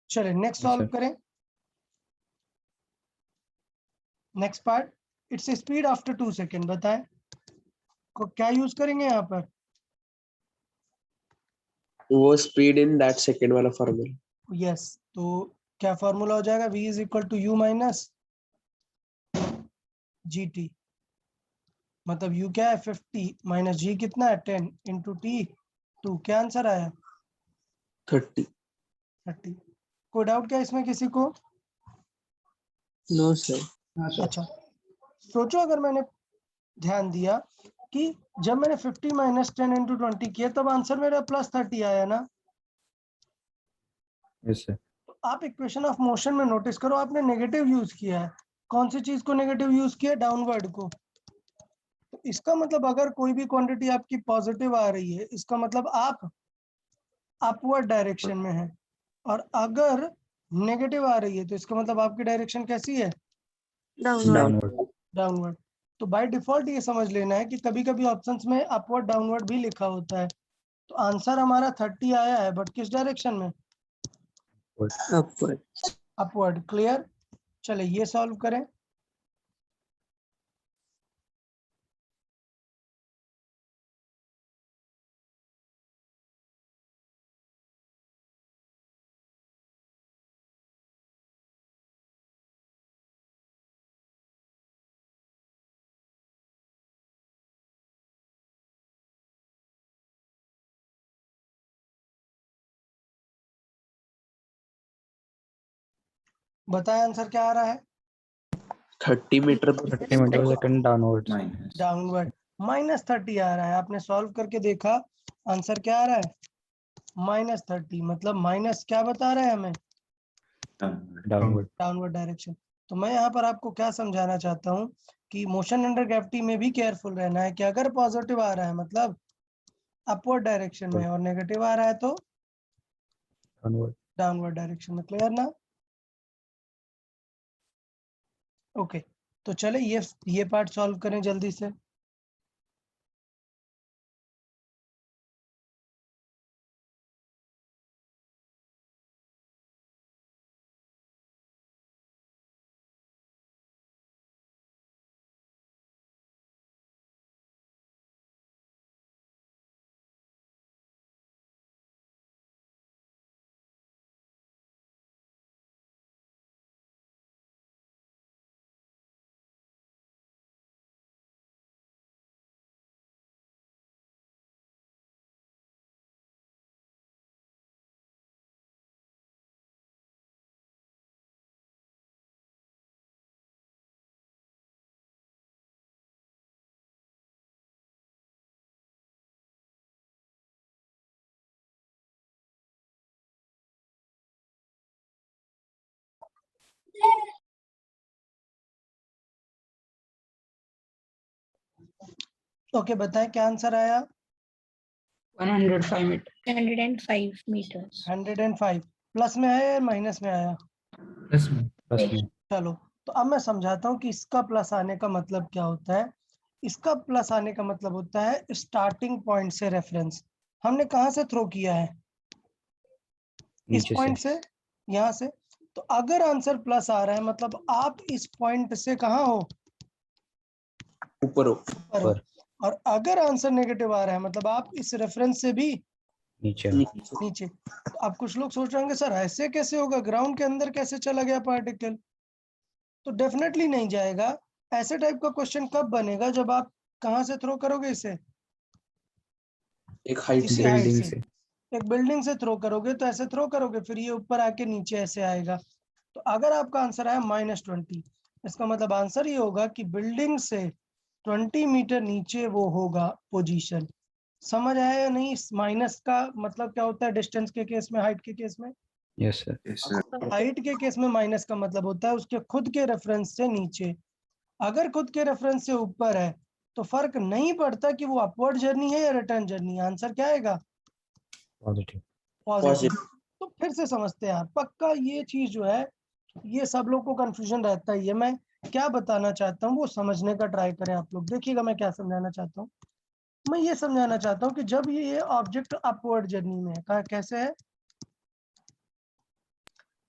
चले नेक्स्ट Yes, सॉल्व sir. करें। Next part, it's speed after 2 second, बताएं को क्या यूज करेंगे यहाँ पर? वो स्पीड इन दैट सेकंड वाला फॉर्मूला। यस, तो क्या फॉर्मूला हो जाएगा? v is equal to u minus g t, मतलब u क्या है 50 माइनस जी कितना है 10 इंटू टी 2, क्या आंसर आया? 30। 30। कोई डाउट क्या इसमें किसी को? No sir. अच्छा सोचो, अगर मैंने ध्यान दिया कि जब मैंने 50 माइनस 10 इंटू 20 किया तब आंसर मेरा प्लस 30 आया ना। Yes, sir. तो आप इक्वेशन ऑफ मोशन में नोटिस करो, आपने नेगेटिव यूज किया है। कौन सी चीज को नेगेटिव यूज किया? डाउनवर्ड को। तो इसका मतलब अगर कोई भी क्वांटिटी आपकी पॉजिटिव आ रही है, इसका मतलब आप अपवर्ड डायरेक्शन में है, और अगर नेगेटिव आ रही है तो इसका मतलब आपकी डायरेक्शन कैसी है? डाउनवर्ड. Downward. डाउनवर्ड। तो बाय डिफॉल्ट ये समझ लेना है कि कभी कभी ऑप्शंस में अपवर्ड डाउनवर्ड भी लिखा होता है। तो आंसर हमारा 30 आया है, बट किस डायरेक्शन में? अपवर्ड। अपवर्ड। क्लियर? चले ये सॉल्व करें। बताएं आंसर क्या आ रहा है? 30 मीटर पर 30 meter per second downwards. Downward. -30 आ रहा है, आपने सॉल्व करके देखा आंसर क्या आ रहा है? -30, मतलब माइनस क्या बता रहा है हमें? Downward. Downward direction. तो मैं यहाँ पर आपको क्या समझाना चाहता हूँ कि मोशन अंडर ग्रेविटी में भी केयरफुल रहना है कि अगर पॉजिटिव आ रहा है मतलब अपवर्ड डायरेक्शन में, और नेगेटिव आ रहा है तो Downward. डाउनवर्ड डायरेक्शन में। क्लियर ना? ओके तो चले ये पार्ट सॉल्व करें जल्दी से। ओके बताएं क्या आंसर आया? 105 मीटर। 105 meters. 105 प्लस में आया या माइनस में आया? प्लस में चलो तो अब मैं समझाता हूँ कि इसका प्लस आने का मतलब क्या होता है। इसका प्लस आने का मतलब होता है स्टार्टिंग पॉइंट से रेफरेंस। हमने कहाँ से थ्रो किया है? इस नीचे पॉइंट से, यहाँ से। तो अगर आंसर प्लस आ रहा है मतलब आप इस पॉइंट से कहाँ हो? ऊपर हो। ऊपर हो। और अगर आंसर नेगेटिव आ रहा है मतलब आप इस रेफरेंस से भी नीचे नीचे। तो अब कुछ लोग सोच रहे होंगे सर ऐसे कैसे होगा, ग्राउंड के अंदर कैसे चला गया पार्टिकल? तो डेफिनेटली नहीं जाएगा। ऐसे टाइप का क्वेश्चन कब बनेगा? जब आप कहाँ से थ्रो करोगे इसे? एक हाइट इसी से। हाइट बिल्डिंग से। से एक बिल्डिंग से थ्रो करोगे तो ऐसे थ्रो करोगे, फिर ये ऊपर आके नीचे ऐसे आएगा। तो अगर आपका आंसर आया -20, इसका मतलब आंसर ये होगा कि बिल्डिंग से 20 मीटर नीचे वो होगा पोजीशन। समझ आया या नहीं? इस माइनस का मतलब क्या होता है डिस्टेंस के केस में, हाइट के केस में? यस सर हाइट के केस में माइनस का मतलब होता है उसके खुद के रेफरेंस से नीचे। अगर खुद के रेफरेंस से ऊपर है तो फर्क नहीं पड़ता कि वो अपवर्ड जर्नी है या रिटर्न जर्नी। आंसर क्या आएगा? Positive positive. तो फिर से समझते हैं आप पक्का। ये चीज जो है ये सब लोग को कंफ्यूजन रहता ही है। मैं क्या बताना चाहता हूँ वो समझने का ट्राई करें आप लोग। देखिएगा मैं क्या समझाना चाहता हूँ। मैं ये समझाना चाहता हूँ कि जब ये ऑब्जेक्ट अपवर्ड जर्नी में है, कहा कैसे है?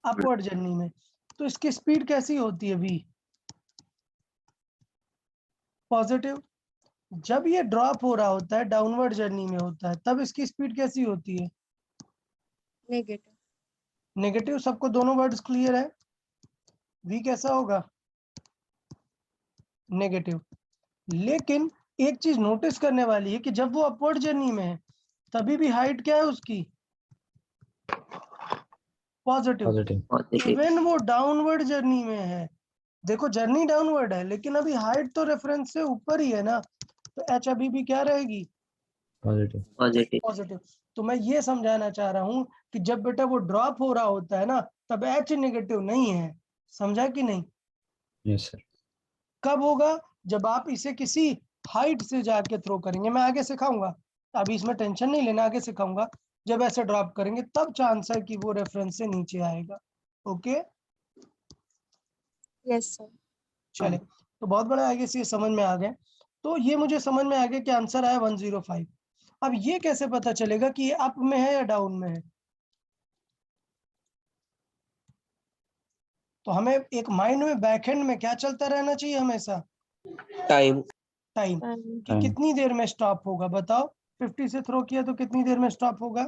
अपवर्ड जर्नी में, तो इसकी स्पीड कैसी होती है? v positive. जब ये ड्रॉप हो रहा होता है, डाउनवर्ड जर्नी में होता है, तब इसकी स्पीड कैसी होती है? नेगेटिव। नेगेटिव। सबको दोनों वर्ड्स क्लियर है? v कैसा होगा? नेगेटिव। लेकिन एक चीज नोटिस करने वाली है कि जब वो अपवर्ड जर्नी में है तभी भी हाइट क्या है उसकी? पॉजिटिव। इवन वो डाउनवर्ड जर्नी में है, देखो जर्नी डाउनवर्ड है लेकिन अभी हाइट तो रेफरेंस से ऊपर ही है ना, तो h अभी भी क्या रहेगी? Positive positive. तो मैं ये समझाना चाह रहा हूँ कि जब बेटा वो ड्रॉप हो रहा होता है ना तब h नेगेटिव नहीं है। समझा कि नहीं? यस सर कब होगा? जब आप इसे किसी हाइट से जाके थ्रो करेंगे। मैं आगे सिखाऊंगा, अभी इसमें टेंशन नहीं लेना, आगे सिखाऊंगा। जब ऐसे ड्रॉप करेंगे तब चांस है कि वो रेफरेंस से नीचे आएगा। Okay yes sir. चले, तो बहुत बड़ा आगे से ये समझ में आ गया। तो ये मुझे समझ में आ गया कि आंसर आया 105। अब ये कैसे पता चलेगा कि ये अप में है या डाउन में है? तो हमें एक माइंड में बैकएंड में क्या चलता रहना चाहिए हमेशा? टाइम। टाइम। कि Time. कितनी देर में स्टॉप होगा बताओ? 50 से थ्रो किया तो कितनी देर में स्टॉप होगा?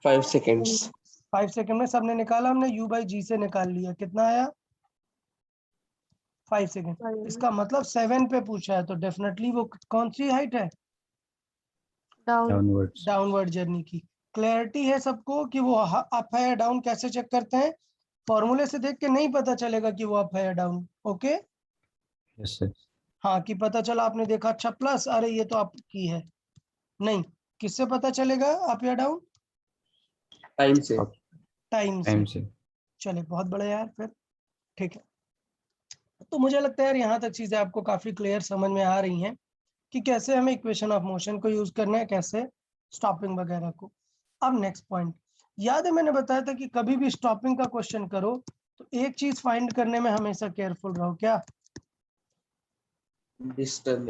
5 seconds। 5 सेकंड में। सबने निकाला, हमने u/g से निकाल लिया, कितना आया? 5 सेकंड। इसका मतलब 7 पे पूछा है तो डेफिनेटली वो कौन सी हाइट है? डाउन। डाउनवर्ड्स डाउनवर्ड जर्नी की। क्लैरिटी है सबको कि वो अप है या डाउन? कैसे चेक करते हैं? फॉर्मूले से देख के नहीं पता चलेगा कि वो अप है या डाउन। ओके यस सर हाँ, कि पता चला आपने देखा अच्छा प्लस, अरे ये तो अप की है। नहीं, किससे पता चलेगा अप या डाउन? टाइम से। टाइम टाइम से। से चले बहुत बड़ा यार फिर। ठीक है, तो मुझे लगता है यार यहाँ तक चीजें आपको काफी क्लियर समझ में आ रही हैं कि कैसे हमें इक्वेशन ऑफ मोशन को यूज करना है, कैसे स्टॉपिंग वगैरह को। अब नेक्स्ट पॉइंट, याद है मैंने बताया था कि कभी भी स्टॉपिंग का क्वेश्चन करो तो एक चीज फाइंड करने में हमेशा केयरफुल रहो, क्या? डिस्टेंस।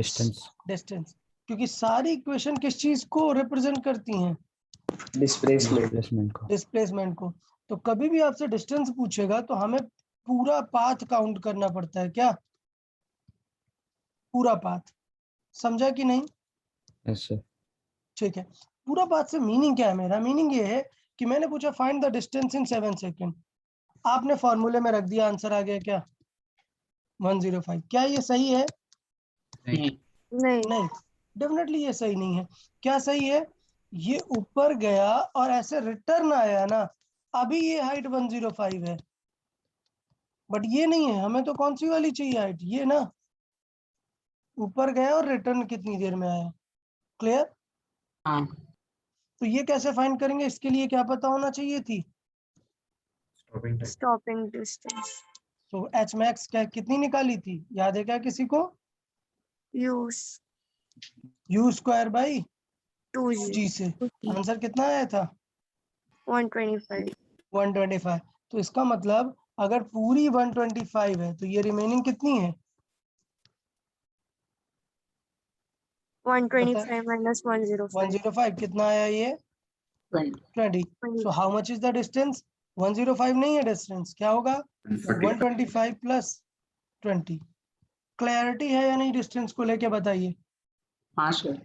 डिस्टेंस। क्योंकि सारी इक्वेशन किस चीज को रिप्रेजेंट करती हैं? डिस्प्लेसमेंट को डिस्प्लेसमेंट को। तो कभी भी आपसे डिस्टेंस पूछेगा तो हमें पूरा पाथ काउंट करना पड़ता है, क्या? पूरा पाथ। समझा कि नहीं? यस सर ठीक है, पूरा पाथ से मीनिंग क्या है? मेरा मीनिंग ये है कि मैंने पूछा find the distance in 7 second, आपने फॉर्मूले में रख दिया, आंसर आ गया क्या? 105। क्या ये सही है? नहीं। नहीं, डेफिनेटली ये सही नहीं है। क्या सही है? ये ऊपर गया और ऐसे रिटर्न आया ना, अभी ये हाइट 105 है, बट ये नहीं है। हमें तो कौन सी वाली चाहिए हाइट? ये ना, ऊपर गया और रिटर्न कितनी देर में आया। क्लियर? हाँ। तो ये कैसे फाइंड करेंगे? इसके लिए क्या पता होना चाहिए थी? Stopping distance. तो एच मैक्स क्या कितनी निकाली थी, याद है क्या किसी को? Use u square by 2g g से। आंसर कितना आया था? 125 125। तो इसका मतलब अगर पूरी 125 है तो ये रिमेनिंग कितनी है? 125 minus 105 105 कितना आया ये? 20। So how much is the distance? 105 नहीं है डिस्टेंस, क्या होगा? 125 प्लस 20। क्लैरिटी है या नहीं डिस्टेंस को लेके बताइए। हाँ सर।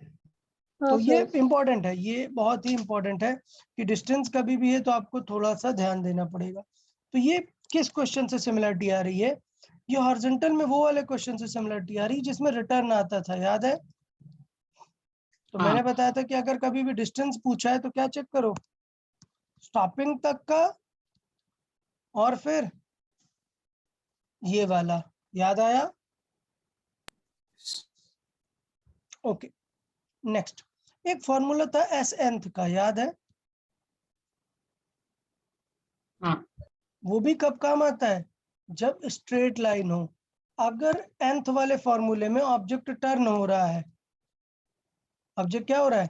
तो ये इम्पोर्टेंट है, ये बहुत ही इम्पोर्टेंट है कि डिस्टेंस कभी भी है तो आपको थोड़ा सा ध्यान देना पड़ेगा। तो ये किस क्वेश्चन से सिमिलरिटी आ रही है? ये हॉरिजॉन्टल में वो वाले क्वेश्चन से सिमिलरिटी आ रही है जिसमें रिटर्न आता था, याद है? तो मैंने बताया था कि अगर कभी भी डिस्टेंस पूछा है तो क्या चेक करो, स्टॉपिंग तक का और फिर ये वाला, याद आया? ओके नेक्स्ट, एक फॉर्मूला था एस nth का, याद है? हाँ। वो भी कब काम आता है? जब स्ट्रेट लाइन हो। अगर nth वाले फॉर्मूले में ऑब्जेक्ट टर्न हो रहा है, ऑब्जेक्ट क्या हो रहा है?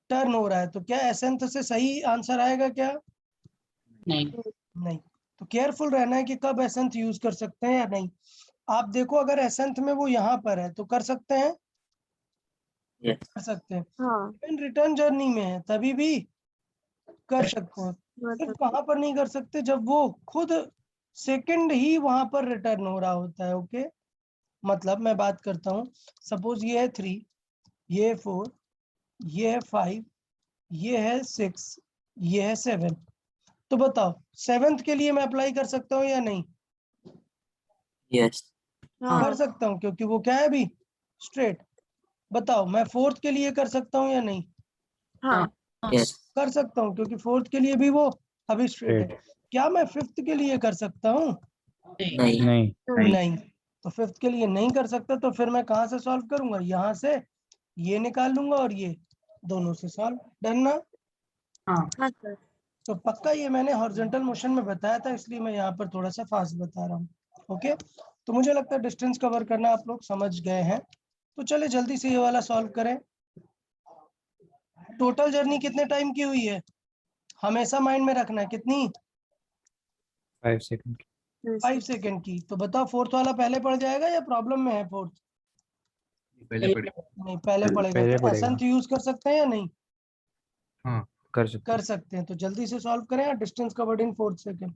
टर्न हो रहा है, तो क्या एस nth से सही आंसर आएगा क्या? नहीं। तो केयरफुल रहना है कि कब एस nth यूज कर सकते हैं या नहीं। आप देखो अगर एस nth में वो यहाँ पर है तो कर सकते हैं, कर सकते हैं। हाँ इवन रिटर्न जर्नी में है तभी भी कर सकते हैं। सिर्फ कहाँ पर नहीं कर सकते? जब वो खुद सेकंड ही वहां पर रिटर्न हो रहा होता है। ओके, मतलब मैं बात करता हूँ, सपोज ये है 3, ये है 4, ये है 5, ये है 6, ये है 7। तो बताओ 7th के लिए मैं अप्लाई कर सकता हूँ या नहीं? Yes. कर सकता हूँ क्योंकि वो क्या है अभी? स्ट्रेट। बताओ मैं 4th के लिए कर सकता हूँ या नहीं? हाँ Yes. कर सकता हूँ क्योंकि 4th के लिए भी वो अभी स्ट्रेट है। क्या मैं 5th के लिए कर सकता हूँ? नहीं. नहीं। तो 5th के लिए नहीं कर सकता, तो फिर मैं कहाँ से सॉल्व करूंगा? यहाँ से ये निकाल लूंगा और ये दोनों से सॉल्व। डन ना? हाँ सर। तो पक्का ये मैंने हॉरिजॉन्टल मोशन में बताया था, इसलिए मैं यहाँ पर थोड़ा सा फास्ट बता रहा हूँ। ओके, तो मुझे लगता है डिस्टेंस कवर करना आप लोग समझ गए हैं। तो चले जल्दी से ये वाला सॉल्व करें। टोटल जर्नी कितने टाइम की हुई है? हमेशा माइंड में रखना है, कितनी? 5 सेकंड 5 सेकंड की। तो बताओ 4th वाला पहले पड़ जाएगा या प्रॉब्लम में है 4th? पहले पड़े नहीं, पहले पड़ेगा। पहले तो पड़ेगा। एसएनथ यूज कर सकते हैं या नहीं? हाँ कर सकते कर सकते हैं। तो जल्दी से सॉल्व करें। डिस्टेंस कवर्ड इन 4 सेकंड।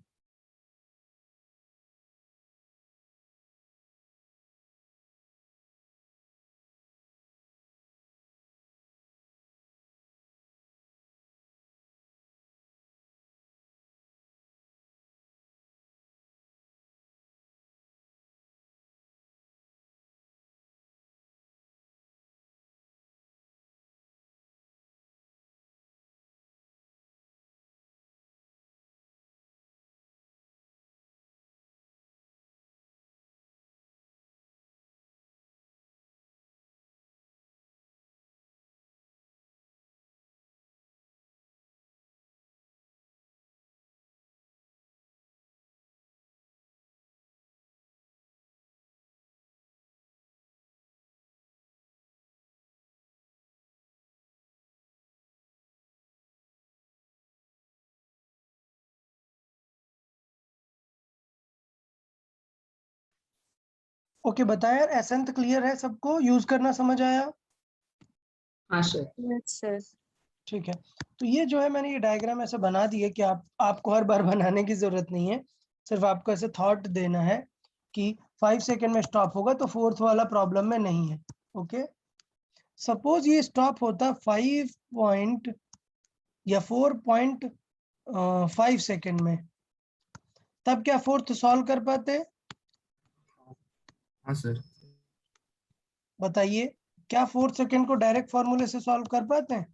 ओके, बताया यार, एसएनथ क्लियर है सबको? यूज करना समझ आया? हाँ सर। Yes sir. ठीक है। तो ये जो है मैंने ये डायग्राम ऐसे बना दी है कि आपको हर बार बनाने की जरूरत नहीं है। सिर्फ आपको ऐसे थॉट देना है कि 5 सेकंड में स्टॉप होगा तो 4th वाला प्रॉब्लम में नहीं है। ओके, सपोज ये स्टॉप होता 5 पॉइंट या 4.5 सेकंड में, तब क्या 4th सॉल्व कर पाते? हाँ सर। बताइए, क्या 4th सेकंड को डायरेक्ट फॉर्मूले से सॉल्व कर पाते हैं?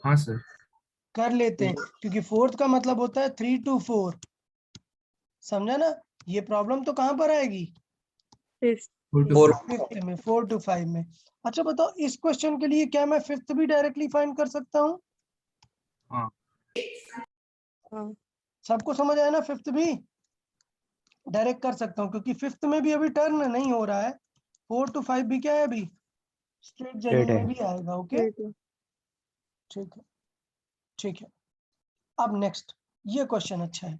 हाँ सर। कर लेते हैं, क्योंकि 4th का मतलब होता है 3 to 4। समझा ना? ये प्रॉब्लम तो कहां पर आएगी? 5th में, 4 to 5 में। अच्छा बताओ, इस क्वेश्चन के लिए क्या मैं 5th भी डायरेक्टली फाइंड कर सकता हूँ? हाँ। सबको समझ आया ना? 5th भी डायरेक्ट कर सकता हूँ क्योंकि 5th में भी अभी टर्न नहीं हो रहा है। 4 to 5 भी क्या है अभी? स्ट्रेट जगह Straight में है। भी आएगा। Okay Wait, wait. ठीक है ठीक है। अब नेक्स्ट ये क्वेश्चन अच्छा है,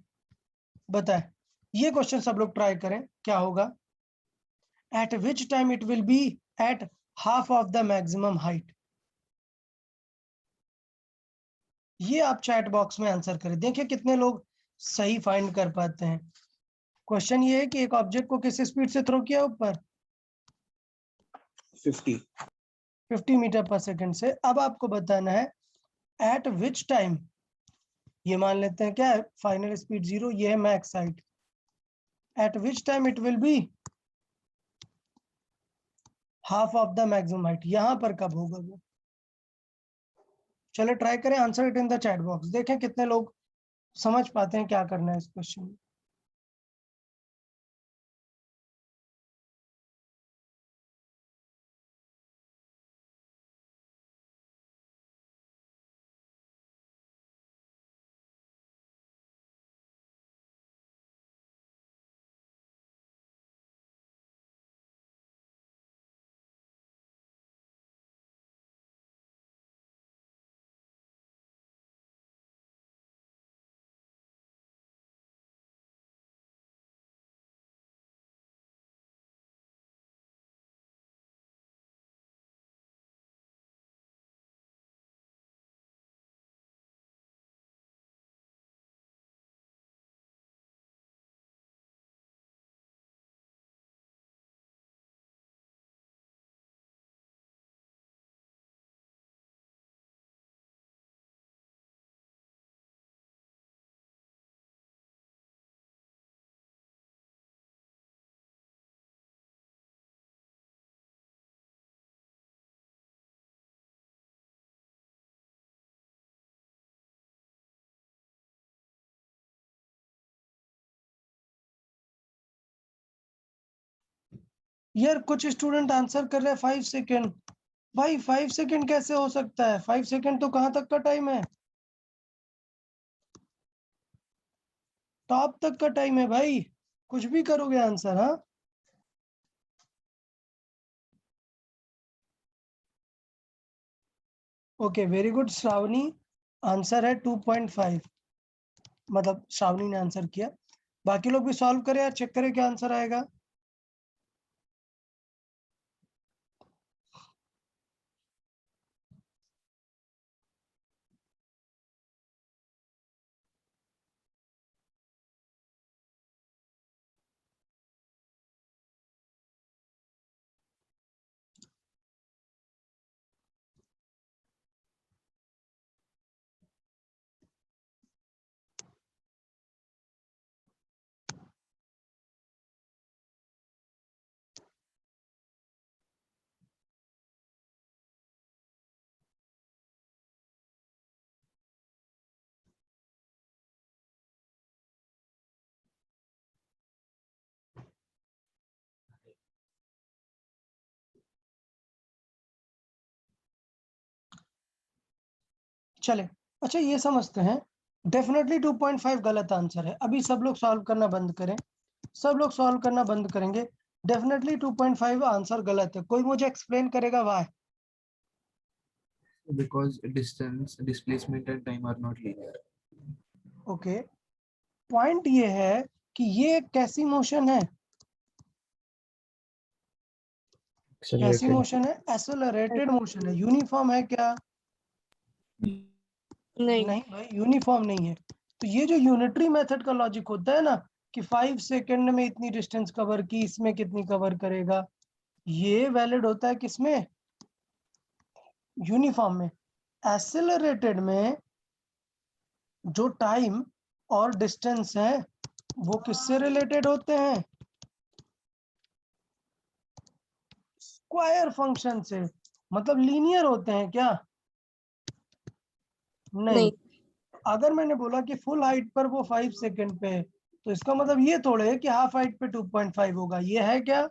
बताए ये क्वेश्चन सब लोग ट्राई करें क्या होगा। Eight which time it will be at half of the maximum height. ये आप चैट बॉक्स में आंसर करें, देखिए कितने लोग सही फाइंड कर पाते हैं। क्वेश्चन ये है कि एक ऑब्जेक्ट को किस स्पीड से थ्रो किया ऊपर, 50 मीटर पर सेकंड से। अब आपको बताना है एट विच टाइम, ये मान लेते हैं क्या है फाइनल स्पीड 0, ये है max height. Eight which time it will be half of the maximum height, यहां पर कब होगा वो। चलो ट्राई करें, answer it in the chat box, देखें कितने लोग समझ पाते हैं क्या करना है इस क्वेश्चन में। यार कुछ स्टूडेंट आंसर कर रहे हैं 5 सेकेंड। भाई 5 सेकेंड कैसे हो सकता है, 5 सेकेंड तो कहां तक का टाइम है, टॉप तक का टाइम है भाई, कुछ भी करोगे आंसर। हाँ okay very good Shravani, answer है 2.5, मतलब श्रावणी ने आंसर किया। बाकी लोग भी सॉल्व करें यार, चेक करें क्या आंसर आएगा। चले अच्छा ये समझते हैं, डेफिनेटली 2.5 गलत आंसर है। अभी सब लोग सॉल्व करना बंद करें, सब लोग सॉल्व करना बंद करेंगे। डेफिनेटली 2.5 आंसर गलत है, कोई मुझे एक्सप्लेन करेगा why. Because distance, displacement and time are not linear. Okay point ये है कि ये एक कैसी मोशन है, कैसी Accelerated. मोशन है, एक्सेलरेटेड मोशन है। यूनिफॉर्म है क्या, नहीं नहीं भाई यूनिफॉर्म नहीं है। तो ये जो यूनिटरी मेथड का लॉजिक होता है ना कि 5 सेकंड में इतनी डिस्टेंस कवर की, इसमें कितनी कवर करेगा, ये वैलिड होता है किसमें, यूनिफॉर्म में। एक्सेलरेटेड में जो टाइम और डिस्टेंस है वो किससे रिलेटेड होते हैं, स्क्वायर फंक्शन से, मतलब लीनियर होते हैं क्या, नहीं। अगर मैंने बोला कि फुल हाइट पर वो 5 सेकंड पे है, तो इसका मतलब ये थोड़े है कि हाफ हाइट पे 2.5 होगा, ये है क्या,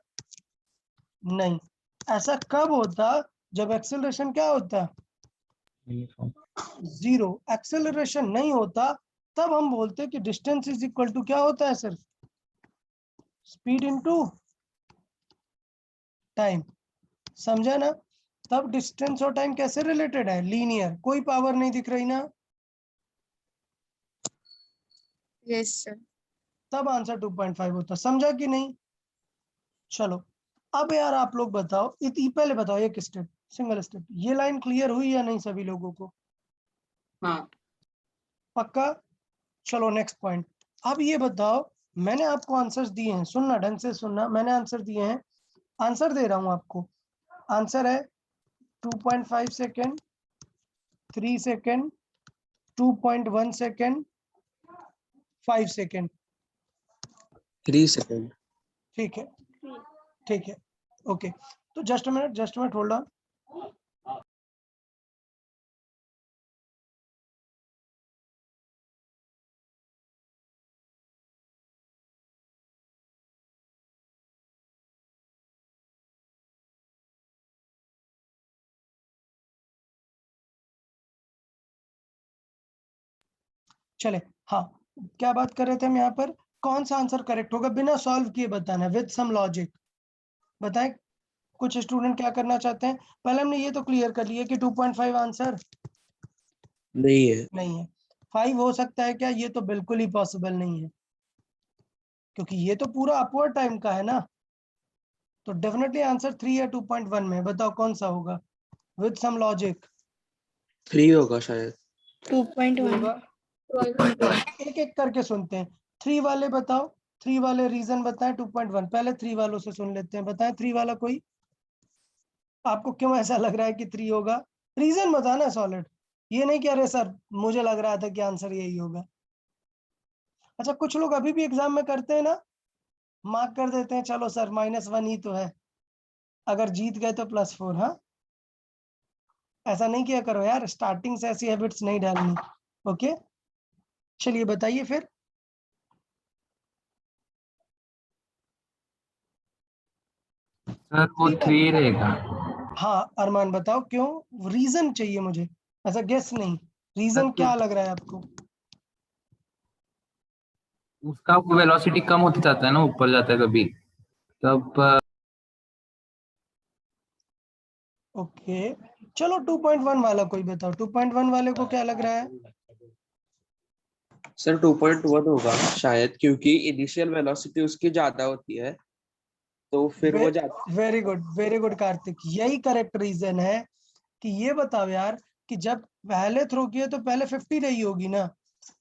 नहीं। ऐसा कब होता, जब एक्सेलरेशन क्या होता, Uniform. 0, एक्सेलरेशन नहीं होता, तब हम बोलते कि डिस्टेंस इज इक्वल टू क्या होता है, सिर्फ स्पीड इनटू टाइम। समझा ना। तब डिस्टेंस और टाइम कैसे रिलेटेड है? लीनियर। कोई पावर नहीं दिख रही ना, यस सर। तब आंसर 2.5 होता। समझा कि नहीं? चलो अब यार आप लोग बताओ, पहले बताओ एक स्टेप, सिंगल स्टेप, ये लाइन क्लियर हुई या नहीं सभी लोगों को? हाँ पक्का? चलो नेक्स्ट पॉइंट। अब ये बताओ, मैंने आपको आंसर्स दिए हैं, सुनना ढंग से सुनना, मैंने आंसर दिए हैं, आंसर दे रहा हूं आपको। आंसर है 2.5 second, 3 second, 2.1 second, 5 second. 3 second. ठीक है, ठीक है, ओके। तो जस्ट मिनट होल्ड ऑन। चले, हाँ, क्या बात कर रहे थे हम यहाँ पर? कौन सा आंसर करेक्ट होगा बिना सॉल्व किए बताना है, विद सम लॉजिक। बताएं कुछ स्टूडेंट क्या करना चाहते हैं? पहले हमने ये तो क्लियर कर लिया कि 2.5 आंसर नहीं है। नहीं है। 5 हो सकता है क्या? ये तो बिल्कुल ही पॉसिबल नहीं है, क्योंकि ये तो पूरा अपवर्ड टाइम का है ना। तो डेफिनेटली आंसर 3 या 2.1 में। बताओ कौन सा होगा विद सम लॉजिक? 3 होगा शायद। 2.1. एक एक करके सुनते हैं। 3 वाले बताओ, 3 वाले रीजन बताएं। 2.1 पहले 3 वालों से सुन लेते हैं। बताएं 3 वाला कोई, आपको क्यों ऐसा लग रहा है कि 3 होगा? रीजन बताना सॉलिड, ये नहीं कि अरे सर मुझे लग रहा था कि आंसर यही होगा। अच्छा, कुछ लोग अभी भी एग्जाम में करते हैं ना, मार्क कर देते हैं, चलो सर -1 ही तो है, अगर जीत गए तो +4। हाँ, ऐसा नहीं किया करो यार, स्टार्टिंग से ऐसी हैबिट्स नहीं डालनी। ओके, चलिए बताइए फिर। सर वो 3 रहेगा। हाँ अरमान बताओ क्यों, रीजन चाहिए मुझे, ऐसा गेस नहीं, रीजन क्या लग रहा है आपको? उसका वेलोसिटी कम होते जाता है ना, ऊपर जाता है कभी, तब ओके, चलो 2.1 वाला कोई बताओ, 2.1 वाले को क्या लग रहा है? सर 2.1 होगा शायद, क्योंकि इनिशियल वेलोसिटी उसकी ज्यादा होती है, तो फिर वो ज्यादा। वेरी गुड कार्तिक, यही करेक्ट रीजन है। कि ये बताओ यार, कि जब पहले थ्रो किए तो पहले 50 रही होगी ना,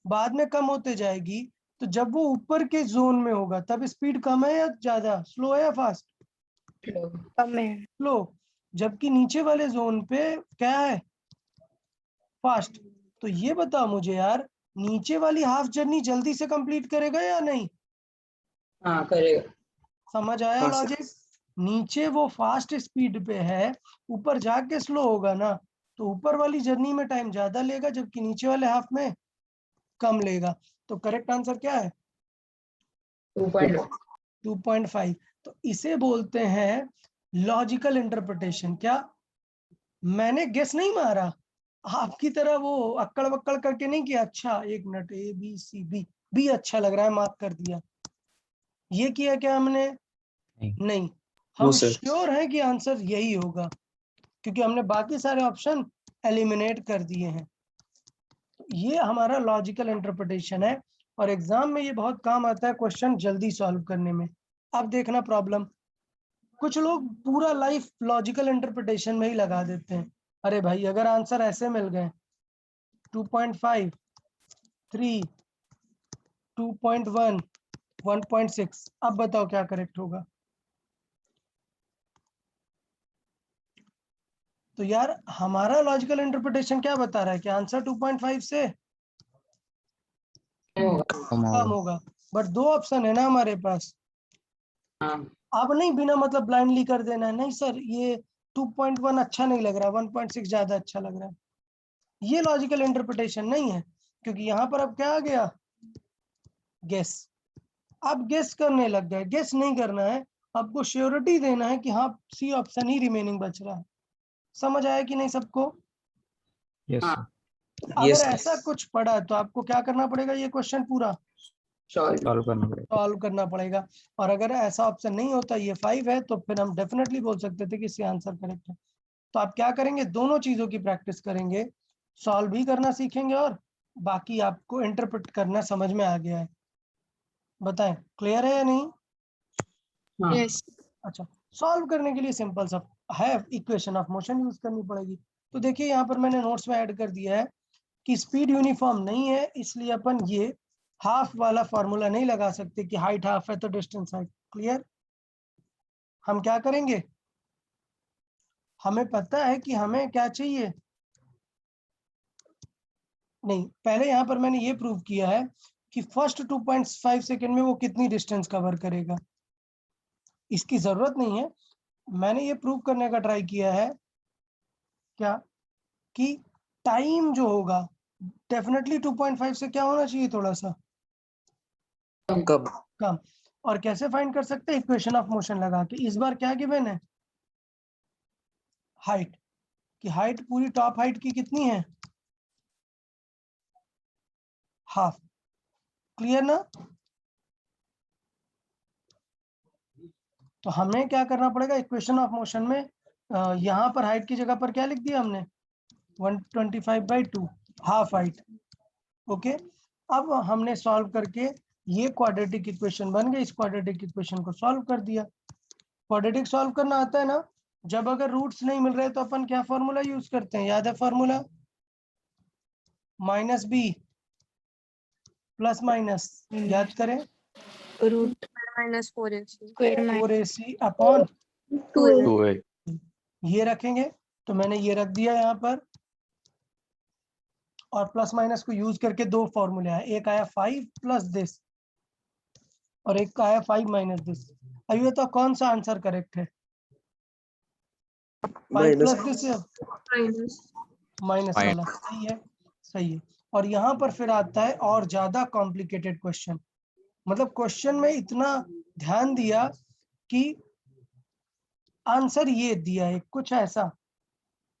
बाद में कम होते जाएगी, तो जब वो ऊपर के जोन में होगा तब स्पीड कम है या ज्यादा, स्लो है या फास्ट? कम है. स्लो। जबकि नीचे वाले जोन पे क्या है, फास्ट। तो ये बताओ मुझे यार, नीचे वाली हाफ जर्नी जल्दी से कंप्लीट करेगा या नहीं? हाँ करेगा। समझ आया हाँ सर। लॉजिक? नीचे वो फास्ट स्पीड पे है, ऊपर जाके स्लो होगा ना, तो ऊपर वाली जर्नी में टाइम ज्यादा लेगा, जबकि नीचे वाले हाफ में कम लेगा। तो करेक्ट आंसर क्या है? 2.1। 2.5। तो इसे बोलते हैं लॉजिकल इंटरप्रिटेशन। क्या मैंने गेस नहीं मारा आपकी तरह, वो अक्कड़ बक्कड़ करके नहीं किया? अच्छा एक minute, A B C B अच्छा लग रहा है, मार्क कर दिया, ये किया क्या हमने? नहीं, हम नो सर। श्योर हैं कि आंसर यही होगा, क्योंकि हमने बाकी सारे ऑप्शन एलिमिनेट कर दिए हैं। ये हमारा लॉजिकल इंटरप्रिटेशन है, और एग्जाम में ये बहुत काम आता है क्वेश्चन जल्दी सॉल्व करने में। अब देखना प्रॉब्लम, कुछ लोग पूरा लाइफ लॉजिकल इंटरप्रिटेशन में ही लगा देते हैं। अरे भाई अगर आंसर ऐसे मिल गए 2.5, 3, 2.1, 1.6, अब बताओ क्या करेक्ट होगा? तो यार हमारा लॉजिकल इंटरप्रिटेशन क्या बता रहा है कि आंसर 2.5 से कम होगा, बट 2 ऑप्शन है ना हमारे पास। हाँ अब नहीं बिना मतलब ब्लाइंडली कर देना है, नहीं सर ये 2.1 अच्छा नहीं लग रहा, 1.6 ज्यादा अच्छा लग रहा है, ये लॉजिकल इंटरप्रिटेशन नहीं है। क्योंकि यहाँ पर अब क्या आ गया, गेस। अब गेस करने लग गए, गेस नहीं करना है, आपको श्योरिटी देना है कि हाँ सी ऑप्शन ही रिमेनिंग बच रहा है। समझ आया कि नहीं सबको? यस हाँ सर, अगर यस ऐसा कुछ पड़ा है तो आपको क्या करना पड़ेगा, ये क्वेश्चन पूरा सॉल्व। सॉल्व करना पड़ेगा। सॉल्व करना पड़ेगा। और अगर ऐसा ऑप्शन नहीं होता, ये 5 है, तो फिर हम डेफिनेटली बोल सकते थे कि इसका आंसर करेक्ट है। तो आप क्या करेंगे, दोनों चीजों की प्रैक्टिस करेंगे, सॉल्व भी करना सीखेंगे और बाकी आपको इंटरप्रेट करना समझ में आ गया है। बताएं क्लियर है या नहीं? हाँ यस अच्छा, सॉल्व करने के लिए सिंपल सा है, इक्वेशन ऑफ मोशन यूज करनी पड़ेगी। तो देखिए यहाँ पर मैंने नोट्स में ऐड कर दिया है कि स्पीड यूनिफॉर्म नहीं है, इसलिए अपन ये हाफ वाला फॉर्मूला नहीं लगा सकते कि हाइट हाफ है तो डिस्टेंस हाइट। क्लियर? हम क्या करेंगे, हमें पता है कि हमें क्या चाहिए, नहीं पहले यहाँ पर मैंने ये प्रूव किया है कि फर्स्ट 2.5 सेकेंड में वो कितनी डिस्टेंस कवर करेगा, इसकी जरूरत नहीं है। मैंने ये प्रूव करने का ट्राई किया है क्या, कि टाइम जो होगा डेफिनेटली 2.5 से क्या होना चाहिए, थोड़ा सा कब कम। और कैसे फाइंड कर सकते हैं, इक्वेशन ऑफ मोशन लगा के। इस बार क्या गिवन है, हाइट, कि हाइट पूरी टॉप हाइट की कितनी है, हाफ। क्लियर ना? तो हमें क्या करना पड़ेगा, इक्वेशन ऑफ मोशन में यहाँ पर हाइट की जगह पर क्या लिख दिया हमने, 125/2 हाफ हाइट। ओके, अब हमने सॉल्व करके ये क्वाड्रेटिक इक्वेशन बन गई, इस क्वाड्रेटिक इक्वेशन को सॉल्व कर दिया। क्वाड्रेटिक सॉल्व करना आता है ना, जब अगर रूट्स नहीं मिल रहे तो अपन क्या फॉर्मूला यूज करते हैं, याद है फॉर्मूला, -b +- याद करें, root -4ac square minus 4ac upon 2a ये रखेंगे। तो मैंने ये रख दिया यहाँ पर, और प्लस माइनस को यूज करके दो फॉर्मूले आए, एक आया 5 प्लस दिस और एक आया 5 माइनस दिस। अभी बताओ कौन सा आंसर करेक्ट है, 5 माइनस प्लस दिस या माइनस माइनस वाला? सही है, सही है। और यहाँ पर फिर आता है और ज्यादा कॉम्प्लिकेटेड क्वेश्चन, मतलब क्वेश्चन में इतना ध्यान दिया कि आंसर ये दिया है कुछ ऐसा।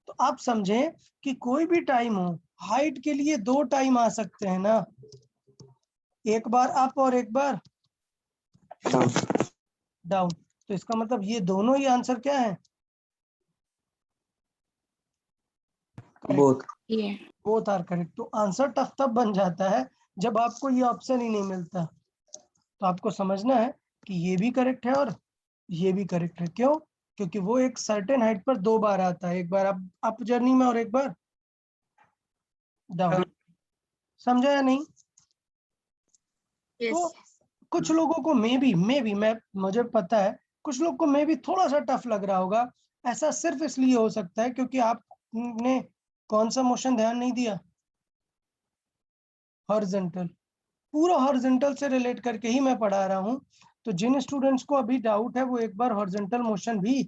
तो आप समझें कि कोई भी टाइम हो, हाइट के लिए दो टाइम आ सकते हैं ना, एक बार अप और एक बार डाउन। तो इसका मतलब ये दोनों ही आंसर क्या है, बोथ ये बोथ आर करेक्ट। तो आंसर टफ तब बन जाता है जब आपको ये ऑप्शन ही नहीं मिलता। तो आपको समझना है कि ये भी करेक्ट है और ये भी करेक्ट है। क्यों? क्योंकि वो एक सर्टेन हाइट पर दो बार आता है, एक बार अप जर्नी में और एक बार डाउन। समझा या नहीं? यस तो कुछ लोगों को मे बी मैं मुझे पता है कुछ लोग को मे बी थोड़ा सा टफ लग रहा होगा। ऐसा सिर्फ इसलिए हो सकता है क्योंकि आपने कौन सा मोशन ध्यान नहीं दिया, हॉरिजॉन्टल। पूरा हॉरिजॉन्टल से रिलेट करके ही मैं पढ़ा रहा हूँ। तो जिन स्टूडेंट्स को अभी डाउट है वो एक बार हॉरिजॉन्टल मोशन भी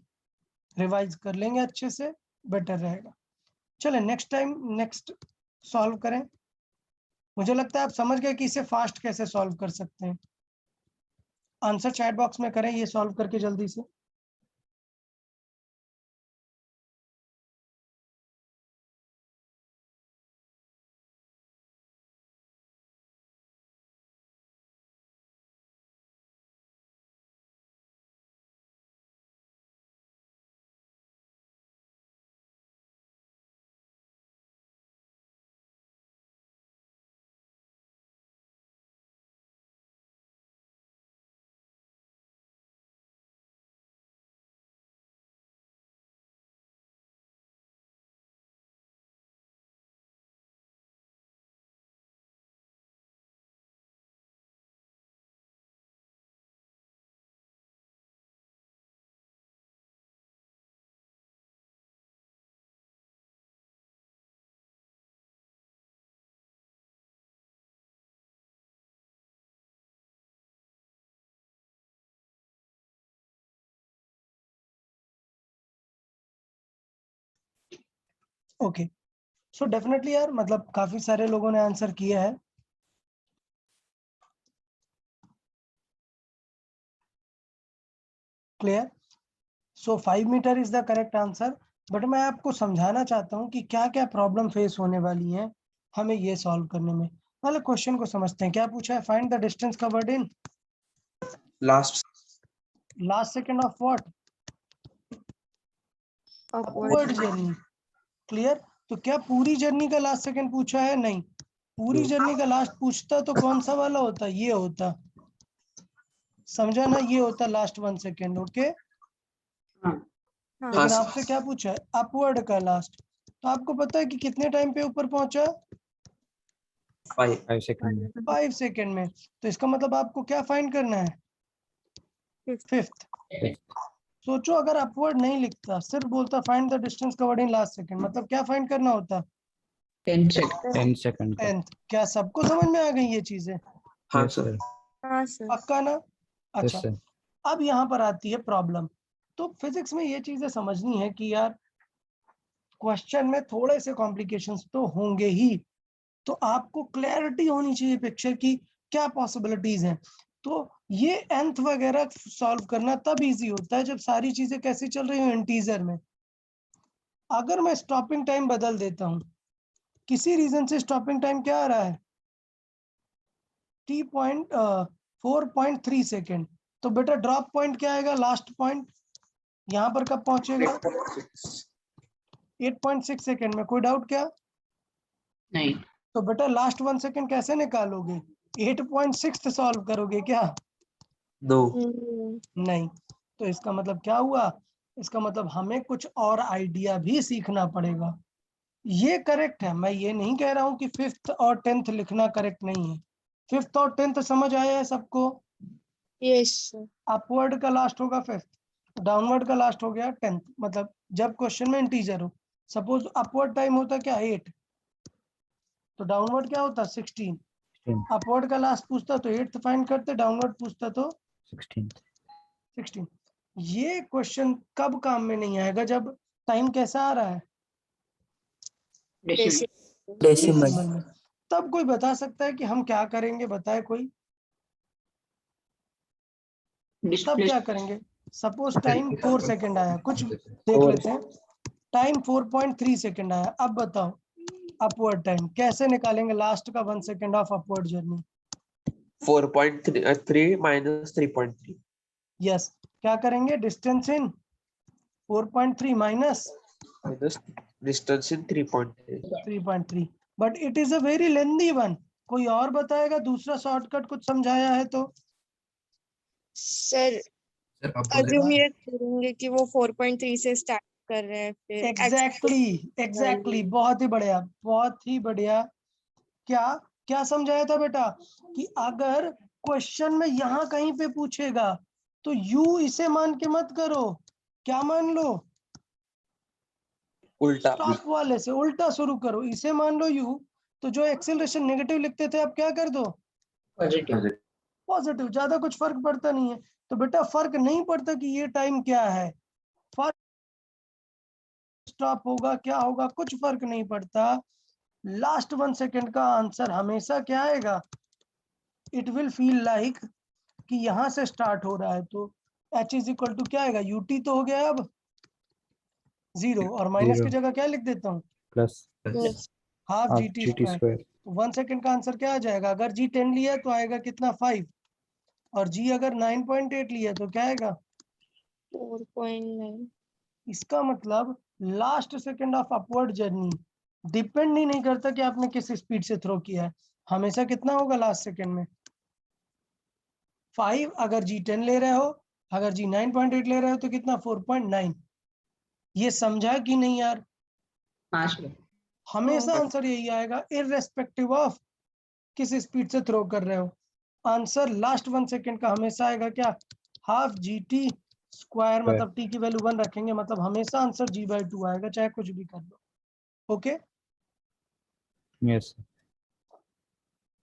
रिवाइज कर लेंगे अच्छे से, बेटर रहेगा। चले नेक्स्ट टाइम नेक्स्ट सॉल्व करें। मुझे लगता है आप समझ गए कि इसे फास्ट कैसे सॉल्व कर सकते हैं। आंसर चैट बॉक्स में करें ये सॉल्व करके जल्दी से। ओके, सो डेफिनेटली यार, मतलब काफी सारे लोगों ने आंसर किया है। Clear? So 5 metre is the correct answer. But मैं आपको समझाना चाहता हूँ कि क्या क्या प्रॉब्लम फेस होने वाली हैं हमें ये सॉल्व करने में। पहले क्वेश्चन को समझते हैं। क्या पूछा है, find the distance covered in last last second of what, upward journey. Clear? तो क्या पूरी जर्नी का लास्ट सेकंड पूछा है? नहीं। पूरी जर्नी का लास्ट पूछता तो कौन सा वाला होता? ये होता, समझा ना? ये होता लास्ट 1 सेकेंड। ओके, हाँ लेकिन हाँ, आपसे क्या पूछा है? अपवर्ड का लास्ट। तो आपको पता है कि कितने टाइम पे ऊपर पहुंचा? 5 सेकंड 5 सेकेंड में। तो इसका मतलब आपको क्या फाइंड करना है? फिफ्थ। सोचो अगर अपवर्ड नहीं लिखता, सिर्फ बोलता find the distance covered in last second, मतलब क्या फाइंड करना होता? 10 सेकंड। 10 सेकंड का। 10th। क्या सबको समझ में आ गई ये चीजें? हाँ यस सर। सर। हाँ सर। पक्का ना? यस अच्छा, सर। अब यहाँ पर आती है प्रॉब्लम। तो फिजिक्स में ये चीजें समझनी है कि यार क्वेश्चन में थोड़े से कॉम्प्लिकेशंस तो होंगे ही, तो आपको क्लैरिटी होनी चाहिए पिक्चर की क्या पॉसिबिलिटीज हैं। तो ये nth वगैरह सॉल्व करना तब इजी होता है जब सारी चीजें कैसी चल रही हो, इंटीजर में। अगर मैं स्टॉपिंग टाइम बदल देता हूं, किसी रीजन से स्टॉपिंग टाइम क्या आ रहा है? t.4.3 second. तो बेटा ड्रॉप पॉइंट क्या आएगा? लास्ट पॉइंट यहाँ पर कब पहुंचेगा? 8.6 सेकेंड में। कोई डाउट क्या? नहीं। तो बेटा लास्ट 1 सेकेंड कैसे निकालोगे? 8.6 सॉल्व करोगे क्या? 2 नहीं। तो इसका मतलब क्या हुआ? इसका मतलब हमें कुछ और आइडिया भी सीखना पड़ेगा। ये करेक्ट है, मैं ये नहीं कह रहा हूं कि 5th और 10th लिखना करेक्ट नहीं है। 5th और 10th समझ आया है सबको? Yes sir. अपवर्ड का लास्ट होगा 5th, डाउनवर्ड का लास्ट हो गया 10th। मतलब जब क्वेश्चन में इंटीजर हो, सपोज अपवर्ड टाइम होता क्या? 8, तो डाउनवर्ड क्या होता? 16। अपवर्ड का लास्ट पूछता तो 8th फाइंड करते, डाउनवर्ड पूछता तो 16। ये क्वेश्चन कब काम में नहीं आएगा? जब टाइम कैसा आ रहा है? डेसिमल। डेसिमल में। तब कोई बता सकता है कि हम क्या करेंगे? बताए कोई। तब क्या करेंगे? सपोज टाइम 4 सेकेंड आया, कुछ देख लेते हैं। टाइम 4.3 सेकेंड आया। अब बताओ अपवर्ड टाइम कैसे निकालेंगे? लास्ट का 1 second of upward journey. 4.3 minus 3.3। Yes, क्या करेंगे? Distance in 4.3 minus distance in 3.3। 3.3। But it is a very lengthy one. कोई और बताएगा दूसरा शॉर्टकट कुछ समझाया है तो? सर अज्यूम ये करेंगे कि वो 4.3 से स्टार्ट कर रहे हैं, फिर एग्जैक्टली बहुत ही बढ़िया, बहुत ही बढ़िया। क्या क्या समझाया था बेटा? कि अगर क्वेश्चन में यहाँ कहीं पे पूछेगा तो यू इसे मान के मत करो। क्या मान लो? उल्टा। स्टॉप वाले से उल्टा शुरू करो। इसे मान लो यू, तो जो एक्सेलरेशन नेगेटिव लिखते थे अब क्या कर दो? पॉजिटिव। पॉजिटिव। ज्यादा कुछ फर्क पड़ता नहीं है। तो बेटा फर्क नहीं पड़ता कि ये टाइम क्या है, फर्क स्टॉप होगा क्या होगा, कुछ फर्क नहीं पड़ता। लास्ट 1 सेकेंड का आंसर हमेशा क्या आएगा? इट विल फील लाइक कि यहां से स्टार्ट हो रहा है। तो h इज इक्वल टू क्या आएगा? ut तो हो गया अब 0, और माइनस की जगह क्या लिख देता हूँ? Plus half GT square. 1 second का आंसर क्या आ जाएगा? अगर g 10 लिया तो आएगा कितना? 5। और g अगर 9.8 लिया तो क्या आएगा? 4.9। इसका मतलब last second of upward journey depend ही नहीं करता कि आपने किस स्पीड से थ्रो किया है। हमेशा कितना होगा लास्ट सेकेंड में? 5। अगर जी 10 ले रहे हो, अगर जी 9.8 ले रहे हो तो कितना? 4.9। ये समझा कि नहीं यार? हाँ सर। हमेशा आंसर यही आएगा इररेस्पेक्टिव ऑफ किस स्पीड से थ्रो कर रहे हो। आंसर लास्ट 1 सेकेंड का हमेशा आएगा क्या? Half GT square. मतलब t की वैल्यू 1 रखेंगे, मतलब हमेशा आंसर g/2 आएगा, चाहे कुछ भी कर लो। ओके, यस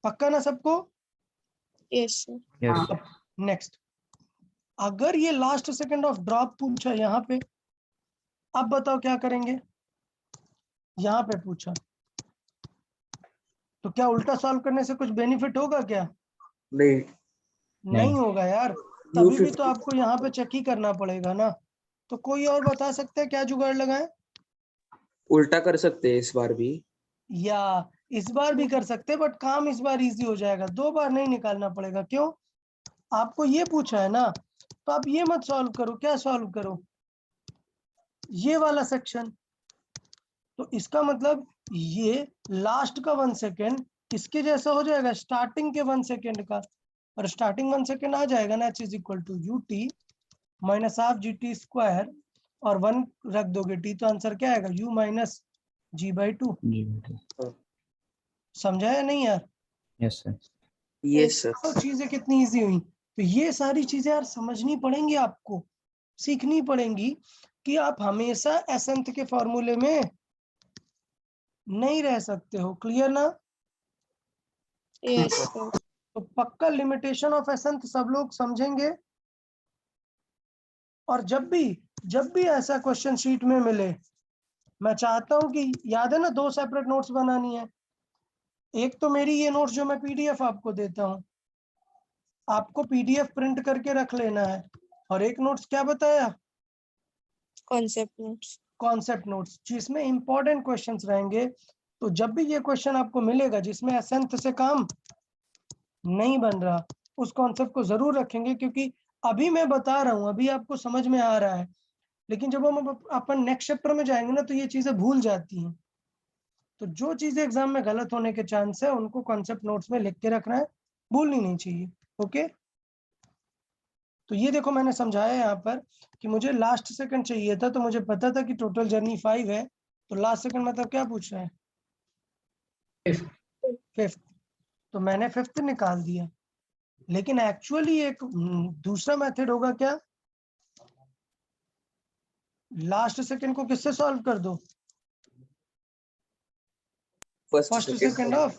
पक्का ना सबको? Yes sir. यस नेक्स्ट, अगर ये लास्ट सेकेंड ऑफ ड्रॉप पूछा यहाँ पे, अब बताओ क्या करेंगे? यहाँ पे पूछा तो क्या उल्टा सॉल्व करने से कुछ बेनिफिट होगा क्या? नहीं। नहीं होगा यार। तभी भी तो आपको यहाँ पे चेक ही करना पड़ेगा ना। तो कोई और बता सकता है क्या जुगाड़ लगाए? उल्टा कर सकते हैं इस बार भी। या इस बार भी कर सकते हैं, बट काम इस बार इजी हो जाएगा, 2 बार नहीं निकालना पड़ेगा। क्यों? आपको ये पूछा है ना, तो आप ये मत सॉल्व करो। क्या सॉल्व करो? ये वाला सेक्शन। तो इसका मतलब ये लास्ट का 1 सेकेंड इसके जैसा हो जाएगा स्टार्टिंग के 1 सेकेंड का, और स्टार्टिंग 1 सेकेंड आ जाएगा ना, h is equal to ut minus half gt square, और 1 रख दोगे t, तो आंसर क्या आएगा u माइनस g/2। जी बेटा। समझा या नहीं यार? Yes sir. Yes sir. तो चीजें कितनी इजी हुई। तो ये सारी चीजें यार समझनी पड़ेंगी, आपको सीखनी पड़ेंगी कि आप हमेशा एसेंथ के फॉर्मूले में नहीं रह सकते हो। क्लियर ना? Yes sir. तो पक्का लिमिटेशन ऑफ एसेंथ सब लोग समझेंगे। और जब भी ऐसा क्वेश्चन शीट में मिले, मैं चाहता हूं कि याद है ना 2 सेपरेट नोट्स बनानी है। एक तो मेरी ये नोट्स जो मैं पीडीएफ आपको देता हूं, आपको पीडीएफ प्रिंट करके रख लेना है, और एक नोट्स क्या बताया, कॉन्सेप्ट नोट्स। कॉन्सेप्ट नोट्स, जिसमें इंपॉर्टेंट क्वेश्चंस रहेंगे। तो जब भी ये क्वेश्चन आपको मिलेगा जिसमें एसेंथ से काम नहीं बन रहा, उस कॉन्सेप्ट को जरूर रखेंगे, क्योंकि अभी मैं बता रहा हूं, अभी आपको समझ में आ रहा है, लेकिन जब हम अपन नेक्स्ट चैप्टर में जाएंगे ना, तो ये चीजें भूल जाती हैं। तो जो चीजें एग्जाम में गलत होने के चांस है, उनको कॉन्सेप्ट नोट्स में लिख के रखना है, भूलनी नहीं चाहिए। ओके, तो ये देखो मैंने समझाया यहाँ पर कि मुझे लास्ट सेकंड चाहिए था, तो मुझे पता था कि टोटल जर्नी 5 है, तो लास्ट सेकंड मतलब क्या पूछ रहा है, 5th। तो मैंने 5th निकाल दिया, लेकिन एक्चुअली एक दूसरा मेथड होगा क्या, लास्ट सेकंड को किससे सॉल्व कर दो, first second of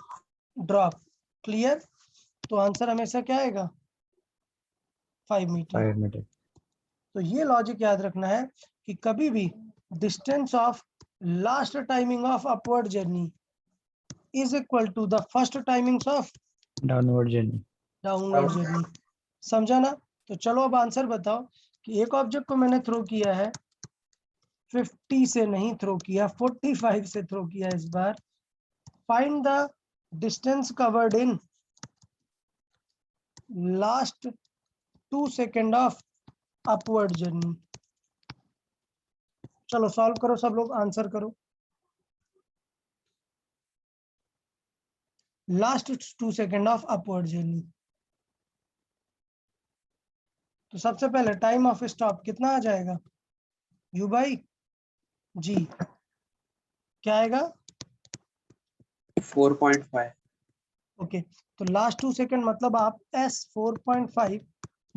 drop. Clear? तो आंसर हमेशा क्या आएगा, 5 मीटर। 5 मीटर। तो ये लॉजिक याद रखना है कि कभी भी distance of last timing of upward journey is equal to the first timings of downward journey. Downward journey. समझा ना? तो चलो अब आंसर बताओ कि एक ऑब्जेक्ट को मैंने थ्रो किया है, 50 से नहीं थ्रो किया, 45 से थ्रो किया इस बार। Find the distance covered in last 2 second of upward journey. चलो सॉल्व करो सब लोग, आंसर करो। Last 2 second of upward journey. तो सबसे पहले टाइम ऑफ स्टॉप कितना आ जाएगा, यू बाई जी, क्या आएगा 4.5। ओके। तो लास्ट 2 सेकेंड मतलब आप एस 4.5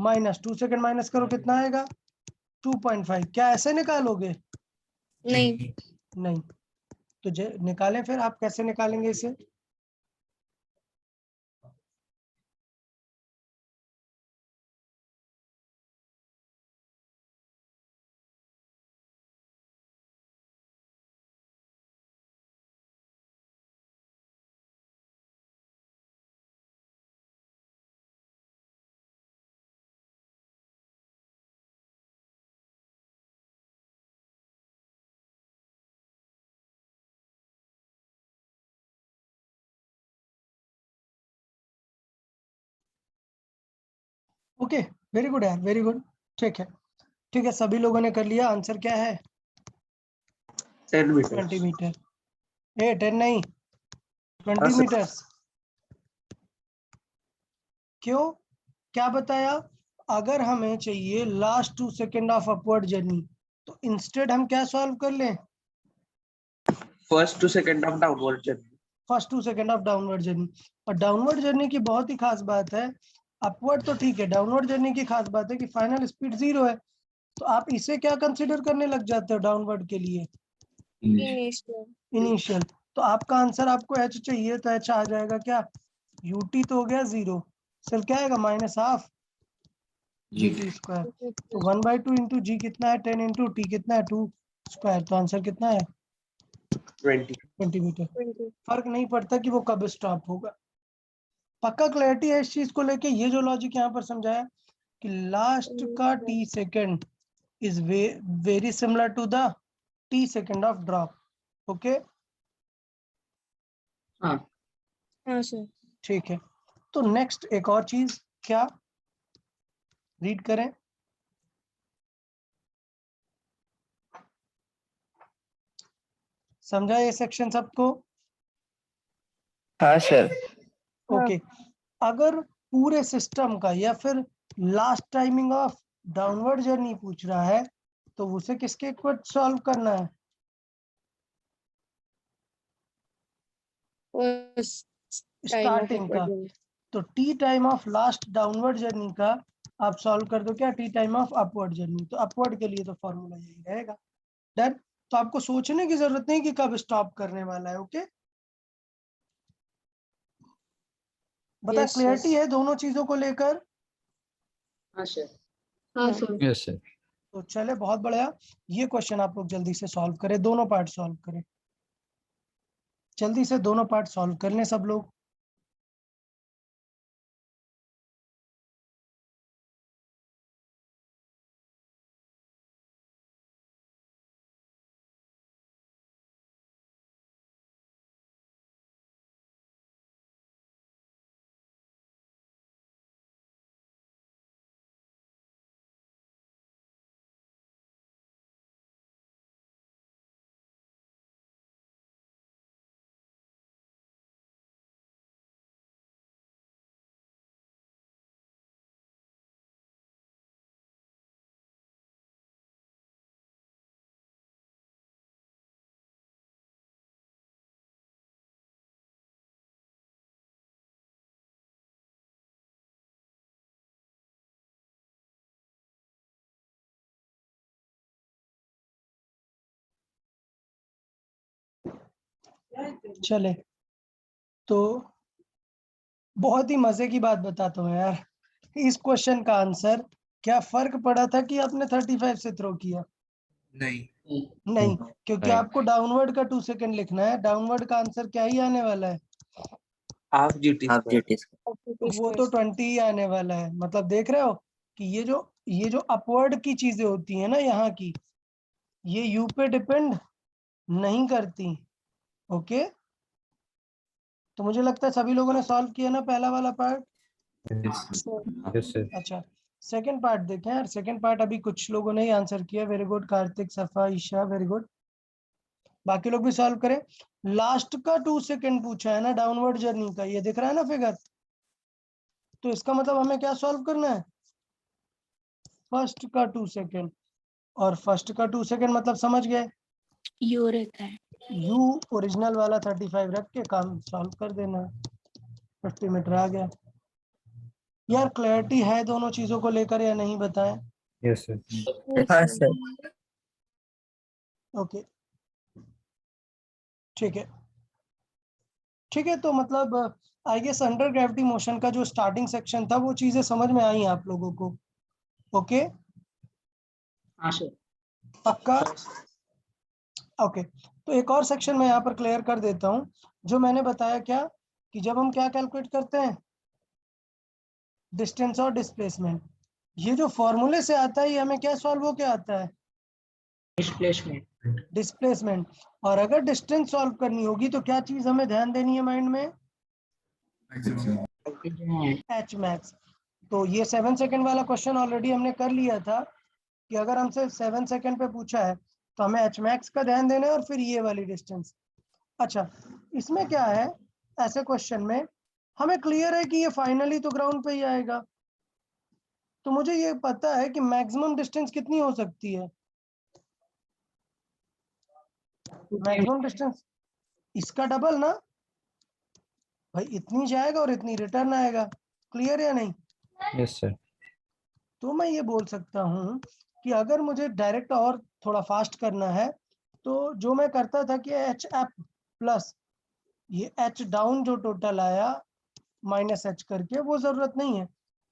माइनस 2 सेकेंड माइनस करो, कितना आएगा 2.5। क्या ऐसे निकालोगे, नहीं। नहीं। तो निकालें, फिर आप कैसे निकालेंगे इसे, ओके वेरी गुड यार, वेरी गुड। ठीक है, ठीक है, सभी लोगों ने कर लिया। आंसर क्या है 10 मीटर। 20 मीटर। 10 नहीं, 20 सर। मीटर्स। क्यों, क्या बताया, अगर हमें चाहिए last 2 second of upward journey, तो इंस्टेड हम क्या सॉल्व कर लें, first 2 second of downward journey. First 2 second of downward journey. और डाउनवर्ड जर्नी की बहुत ही खास बात है, अपवर्ड तो ठीक है, डाउनवर्ड जर्नी की खास बात है कि फाइनल स्पीड 0 है। तो आप इसे क्या कंसीडर करने लग जाते हो डाउनवर्ड के लिए, इनिशियल। इनिशियल। तो आपका आंसर, आपको एच चाहिए तो एच आ जाएगा क्या, यूटी तो हो गया 0, सिर्फ क्या आएगा minus half G T square. तो 1/2 इंटू जी कितना है 10 इंटू टी कितना है 2 स्क्वायर। तो आंसर कितना है 20 मीटर। फर्क नहीं पड़ता कि वो कब स्टॉप होगा। पक्का क्लैरिटी है इस चीज को लेके। ये जो लॉजिक यहाँ पर समझाया कि लास्ट का t second is very similar to the t second of drop. Okay, हाँ हाँ सर। ठीक है। तो नेक्स्ट एक और चीज, क्या रीड करें, समझा ये सेक्शन सबको? हाँ सर। ओके अगर पूरे सिस्टम का या फिर last timing of downward journey पूछ रहा है तो उसे किसके इक्वल सॉल्व करना है? स्टार्टिंग का। तो T time of last downward journey का आप सॉल्व कर दो क्या T time of upward journey. तो अपवर्ड के लिए तो फॉर्मूला यही रहेगा। डन। तो आपको सोचने की जरूरत नहीं कि कब स्टॉप करने वाला है। ओके बता Yes, क्लियरिटी yes. है दोनों चीजों को लेकर? हाँ सर। हाँ सर। Yes sir. तो चले बहुत बढ़िया। ये क्वेश्चन आप लोग जल्दी से सॉल्व करें, दोनों पार्ट सॉल्व करें, जल्दी से दोनों पार्ट सॉल्व कर लें सब लोग। चले तो बहुत ही मजे की बात बताता हूँ यार। इस क्वेश्चन का आंसर क्या फर्क पड़ा था कि आपने 35 से थ्रो किया? नहीं क्योंकि नहीं। आपको डाउनवर्ड का 2 सेकंड लिखना है। डाउनवर्ड का आंसर क्या ही आने वाला है? Half GT half square. GT वो तो 20 ही आने वाला है। मतलब देख रहे हो कि ये जो अपवर्ड की चीजें होती है ना यहाँ की, ये यू पे डिपेंड नहीं करती। ओके तो मुझे लगता है सभी लोगों ने सॉल्व किया ना पहला वाला पार्ट। Yes sir. अच्छा सेकंड पार्ट देखें यार। सेकंड पार्ट अभी कुछ लोगों ने ही आंसर किया। वेरी गुड कार्तिक, सफा, ईशा, वेरी गुड। बाकी लोग भी सॉल्व करें। लास्ट का 2 सेकंड पूछा है ना डाउनवर्ड जर्नी का, ये दिख रहा है ना फिगर। तो इसका मतलब हमें क्या सॉल्व करना है? फर्स्ट का 2 सेकंड। और फर्स्ट का 2 सेकंड मतलब समझ गए, यू रहता है। यू ओरिजिनल वाला 35 रख के काम सॉल्व कर देना। 50 मीटर आ गया। यार क्लैरिटी है दोनों चीजों को लेकर या नहीं बताएं? Yes sir. हाँ सर। ओके ठीक है ठीक है। तो मतलब I guess under gravity motion का जो स्टार्टिंग सेक्शन था वो चीजें समझ में आई आप लोगों को। ओके हाँ सर। पक्का? ओके तो एक और सेक्शन मैं यहाँ पर क्लियर कर देता हूँ। जो मैंने बताया क्या कि जब हम क्या कैलकुलेट करते हैं, डिस्टेंस और डिस्प्लेसमेंट, ये जो फॉर्मूले से आता है ये हमें क्या सॉल्व हो के आता है? डिस्प्लेसमेंट। डिस्प्लेसमेंट। और अगर डिस्टेंस सॉल्व करनी होगी तो क्या चीज हमें ध्यान देनी है माइंड में? H max. तो ये 7 सेकंड वाला क्वेश्चन ऑलरेडी हमने कर लिया था कि अगर हमसे 7 सेकंड पे पूछा है तो हमें एच मैक्स का ध्यान देना है और फिर ये वाली डिस्टेंस। अच्छा इसमें क्या है, ऐसे क्वेश्चन में हमें क्लियर है कि ये फाइनली तो ग्राउंड पे ही आएगा। तो मुझे ये पता है कि मैक्सिमम डिस्टेंस कितनी हो सकती है। मैक्सिमम डिस्टेंस इसका डबल ना भाई, इतनी जाएगा और इतनी रिटर्न आएगा। क्लियर या नहीं? Yes sir. तो मैं ये बोल सकता हूँ कि अगर मुझे डायरेक्ट और थोड़ा फास्ट करना है तो जो मैं करता था कि एच अप प्लस ये एच डाउन जो टोटल आया माइनस एच करके, वो जरूरत नहीं है।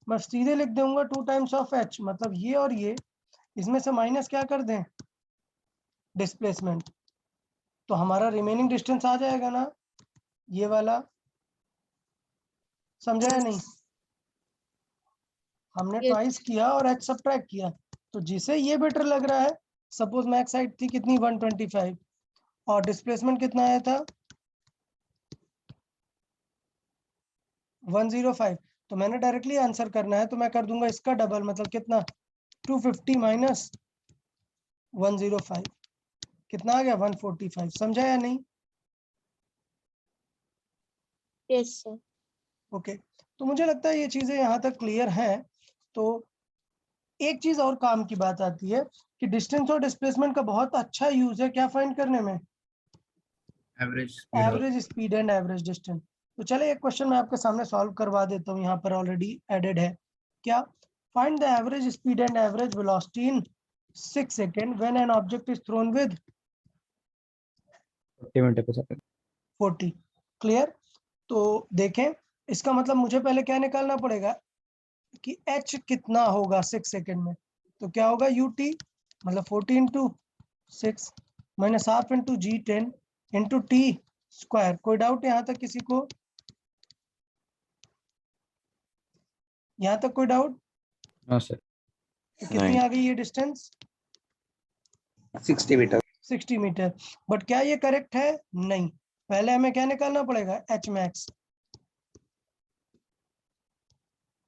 मैं सीधे लिख दूंगा 2 टाइम्स ऑफ एच, मतलब ये और ये, इसमें से माइनस क्या कर दें? डिस्प्लेसमेंट। तो हमारा रिमेनिंग डिस्टेंस आ जाएगा ना ये वाला। समझा या नहीं? हमने Yes. ट्वाइस किया और एच सबट्रैक्ट किया। तो जिसे ये बेटर लग रहा है, सपोज मैक्स हाइट थी कितनी 125 और डिस्प्लेसमेंट कितना आया था 105, तो मैंने डायरेक्टली आंसर करना है तो मैं कर दूंगा इसका डबल, मतलब कितना 250 माइनस 105। कितना आ गया 145, समझा या नहीं? Yes sir. ओके, तो मुझे लगता है ये चीजें यहाँ तक क्लियर हैं। तो एक चीज और काम की बात आती है कि डिस्टेंस और डिस्प्लेसमेंट का बहुत अच्छा यूज है क्या फाइंड करने में? Average average speed and average distance. तो चले एक क्वेश्चन मैं आपके सामने सॉल्व करवा देता हूँ, यहाँ पर ऑलरेडी एडेड है। क्या? Find the average speed and average velocity in 6 second when an object is thrown with 40 metre per second. 40। Clear? तो देखें, इसका मतलब मुझे पहले क्या निकालना पड़ेगा कि h कितना होगा 6 सेकंड में। तो क्या होगा ut, मतलब 40 इंटू 6 माइनस हाफ इंटू जी 10 इंटू टी स्क्वायर। कोई डाउट यहाँ तक किसी को? यहाँ तक कोई डाउट? No sir. तो कितनी आ गई ये डिस्टेंस? 60 मीटर। 60 मीटर। बट क्या ये करेक्ट है? नहीं, पहले हमें क्या निकालना पड़ेगा? H max.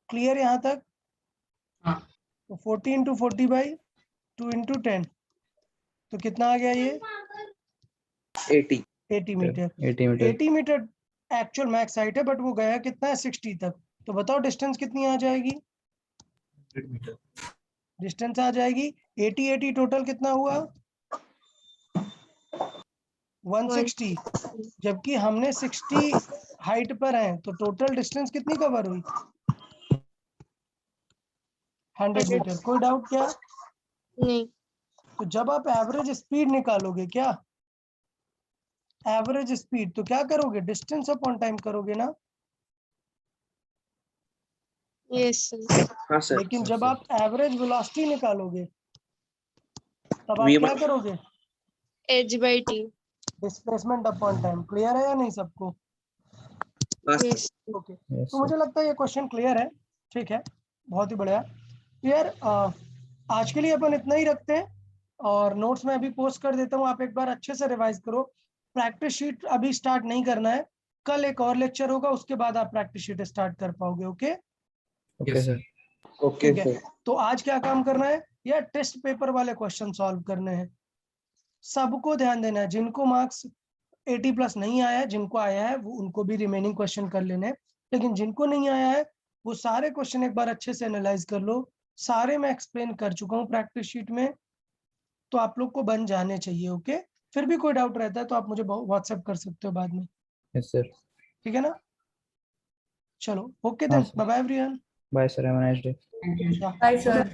क्लियर यहाँ तक? हाँ। तो 40 इंटू 40 बाई 2 इंटू 10, तो कितना आ गया ये? 80 80 metre. 80 metre. 80 metre actual max height है, बट वो गया कितना है? 60 तक। तो बताओ डिस्टेंस कितनी आ जाएगी? 100 मीटर। डिस्टेंस आ जाएगी 80 टोटल कितना हुआ? 160। जबकि हमने 60 हाइट पर हैं, तो टोटल डिस्टेंस कितनी कवर हुई? 100 मीटर। कोई डाउट क्या? नहीं। तो जब आप एवरेज स्पीड निकालोगे, क्या एवरेज स्पीड, तो क्या करोगे? डिस्टेंस अपॉन टाइम करोगे ना। Yes sir. हाँ सर। लेकिन जब आप एवरेज वेलोसिटी निकालोगे, तब आप V क्या करोगे? h by t। Displacement upon time. Clear है या नहीं सबको? हाँ सर। यस। ओके, यस तो मुझे लगता है ये क्वेश्चन क्लियर है। ठीक है, बहुत ही बढ़िया। यार आज के लिए अपन इतना ही रखते हैं, और नोट्स मैं अभी पोस्ट कर देता हूँ, आप एक बार अच्छे से रिवाइज करो। प्रैक्टिस शीट अभी स्टार्ट नहीं करना है, कल एक और लेक्चर होगा, उसके बाद आप प्रैक्टिस शीट स्टार्ट कर पाओगे। ओके? Okay sir. ओके ठीक है, सर। तो आज क्या काम करना है? यार टेस्ट पेपर वाले क्वेश्चन सॉल्व करने हैं। सबको ध्यान देना है, जिनको मार्क्स 80+ नहीं आया है, जिनको आया है वो उनको भी रिमेनिंग क्वेश्चन कर लेने हैं। लेकिन जिनको नहीं आया है वो सारे क्वेश्चन एक बार अच्छे से एनालाइज कर लो। सारे मैं एक्सप्लेन कर चुका हूँ प्रैक्टिस शीट में, तो आप लोग को बन जाने चाहिए। ओके? फिर भी कोई डाउट रहता है तो आप मुझे व्हाट्सएप कर सकते हो बाद में। Yes sir. ठीक है ना? चलो ओके हाँ then, sir. Bye bye everyone. Bye sir, have a nice day. Thank you. Bye sir.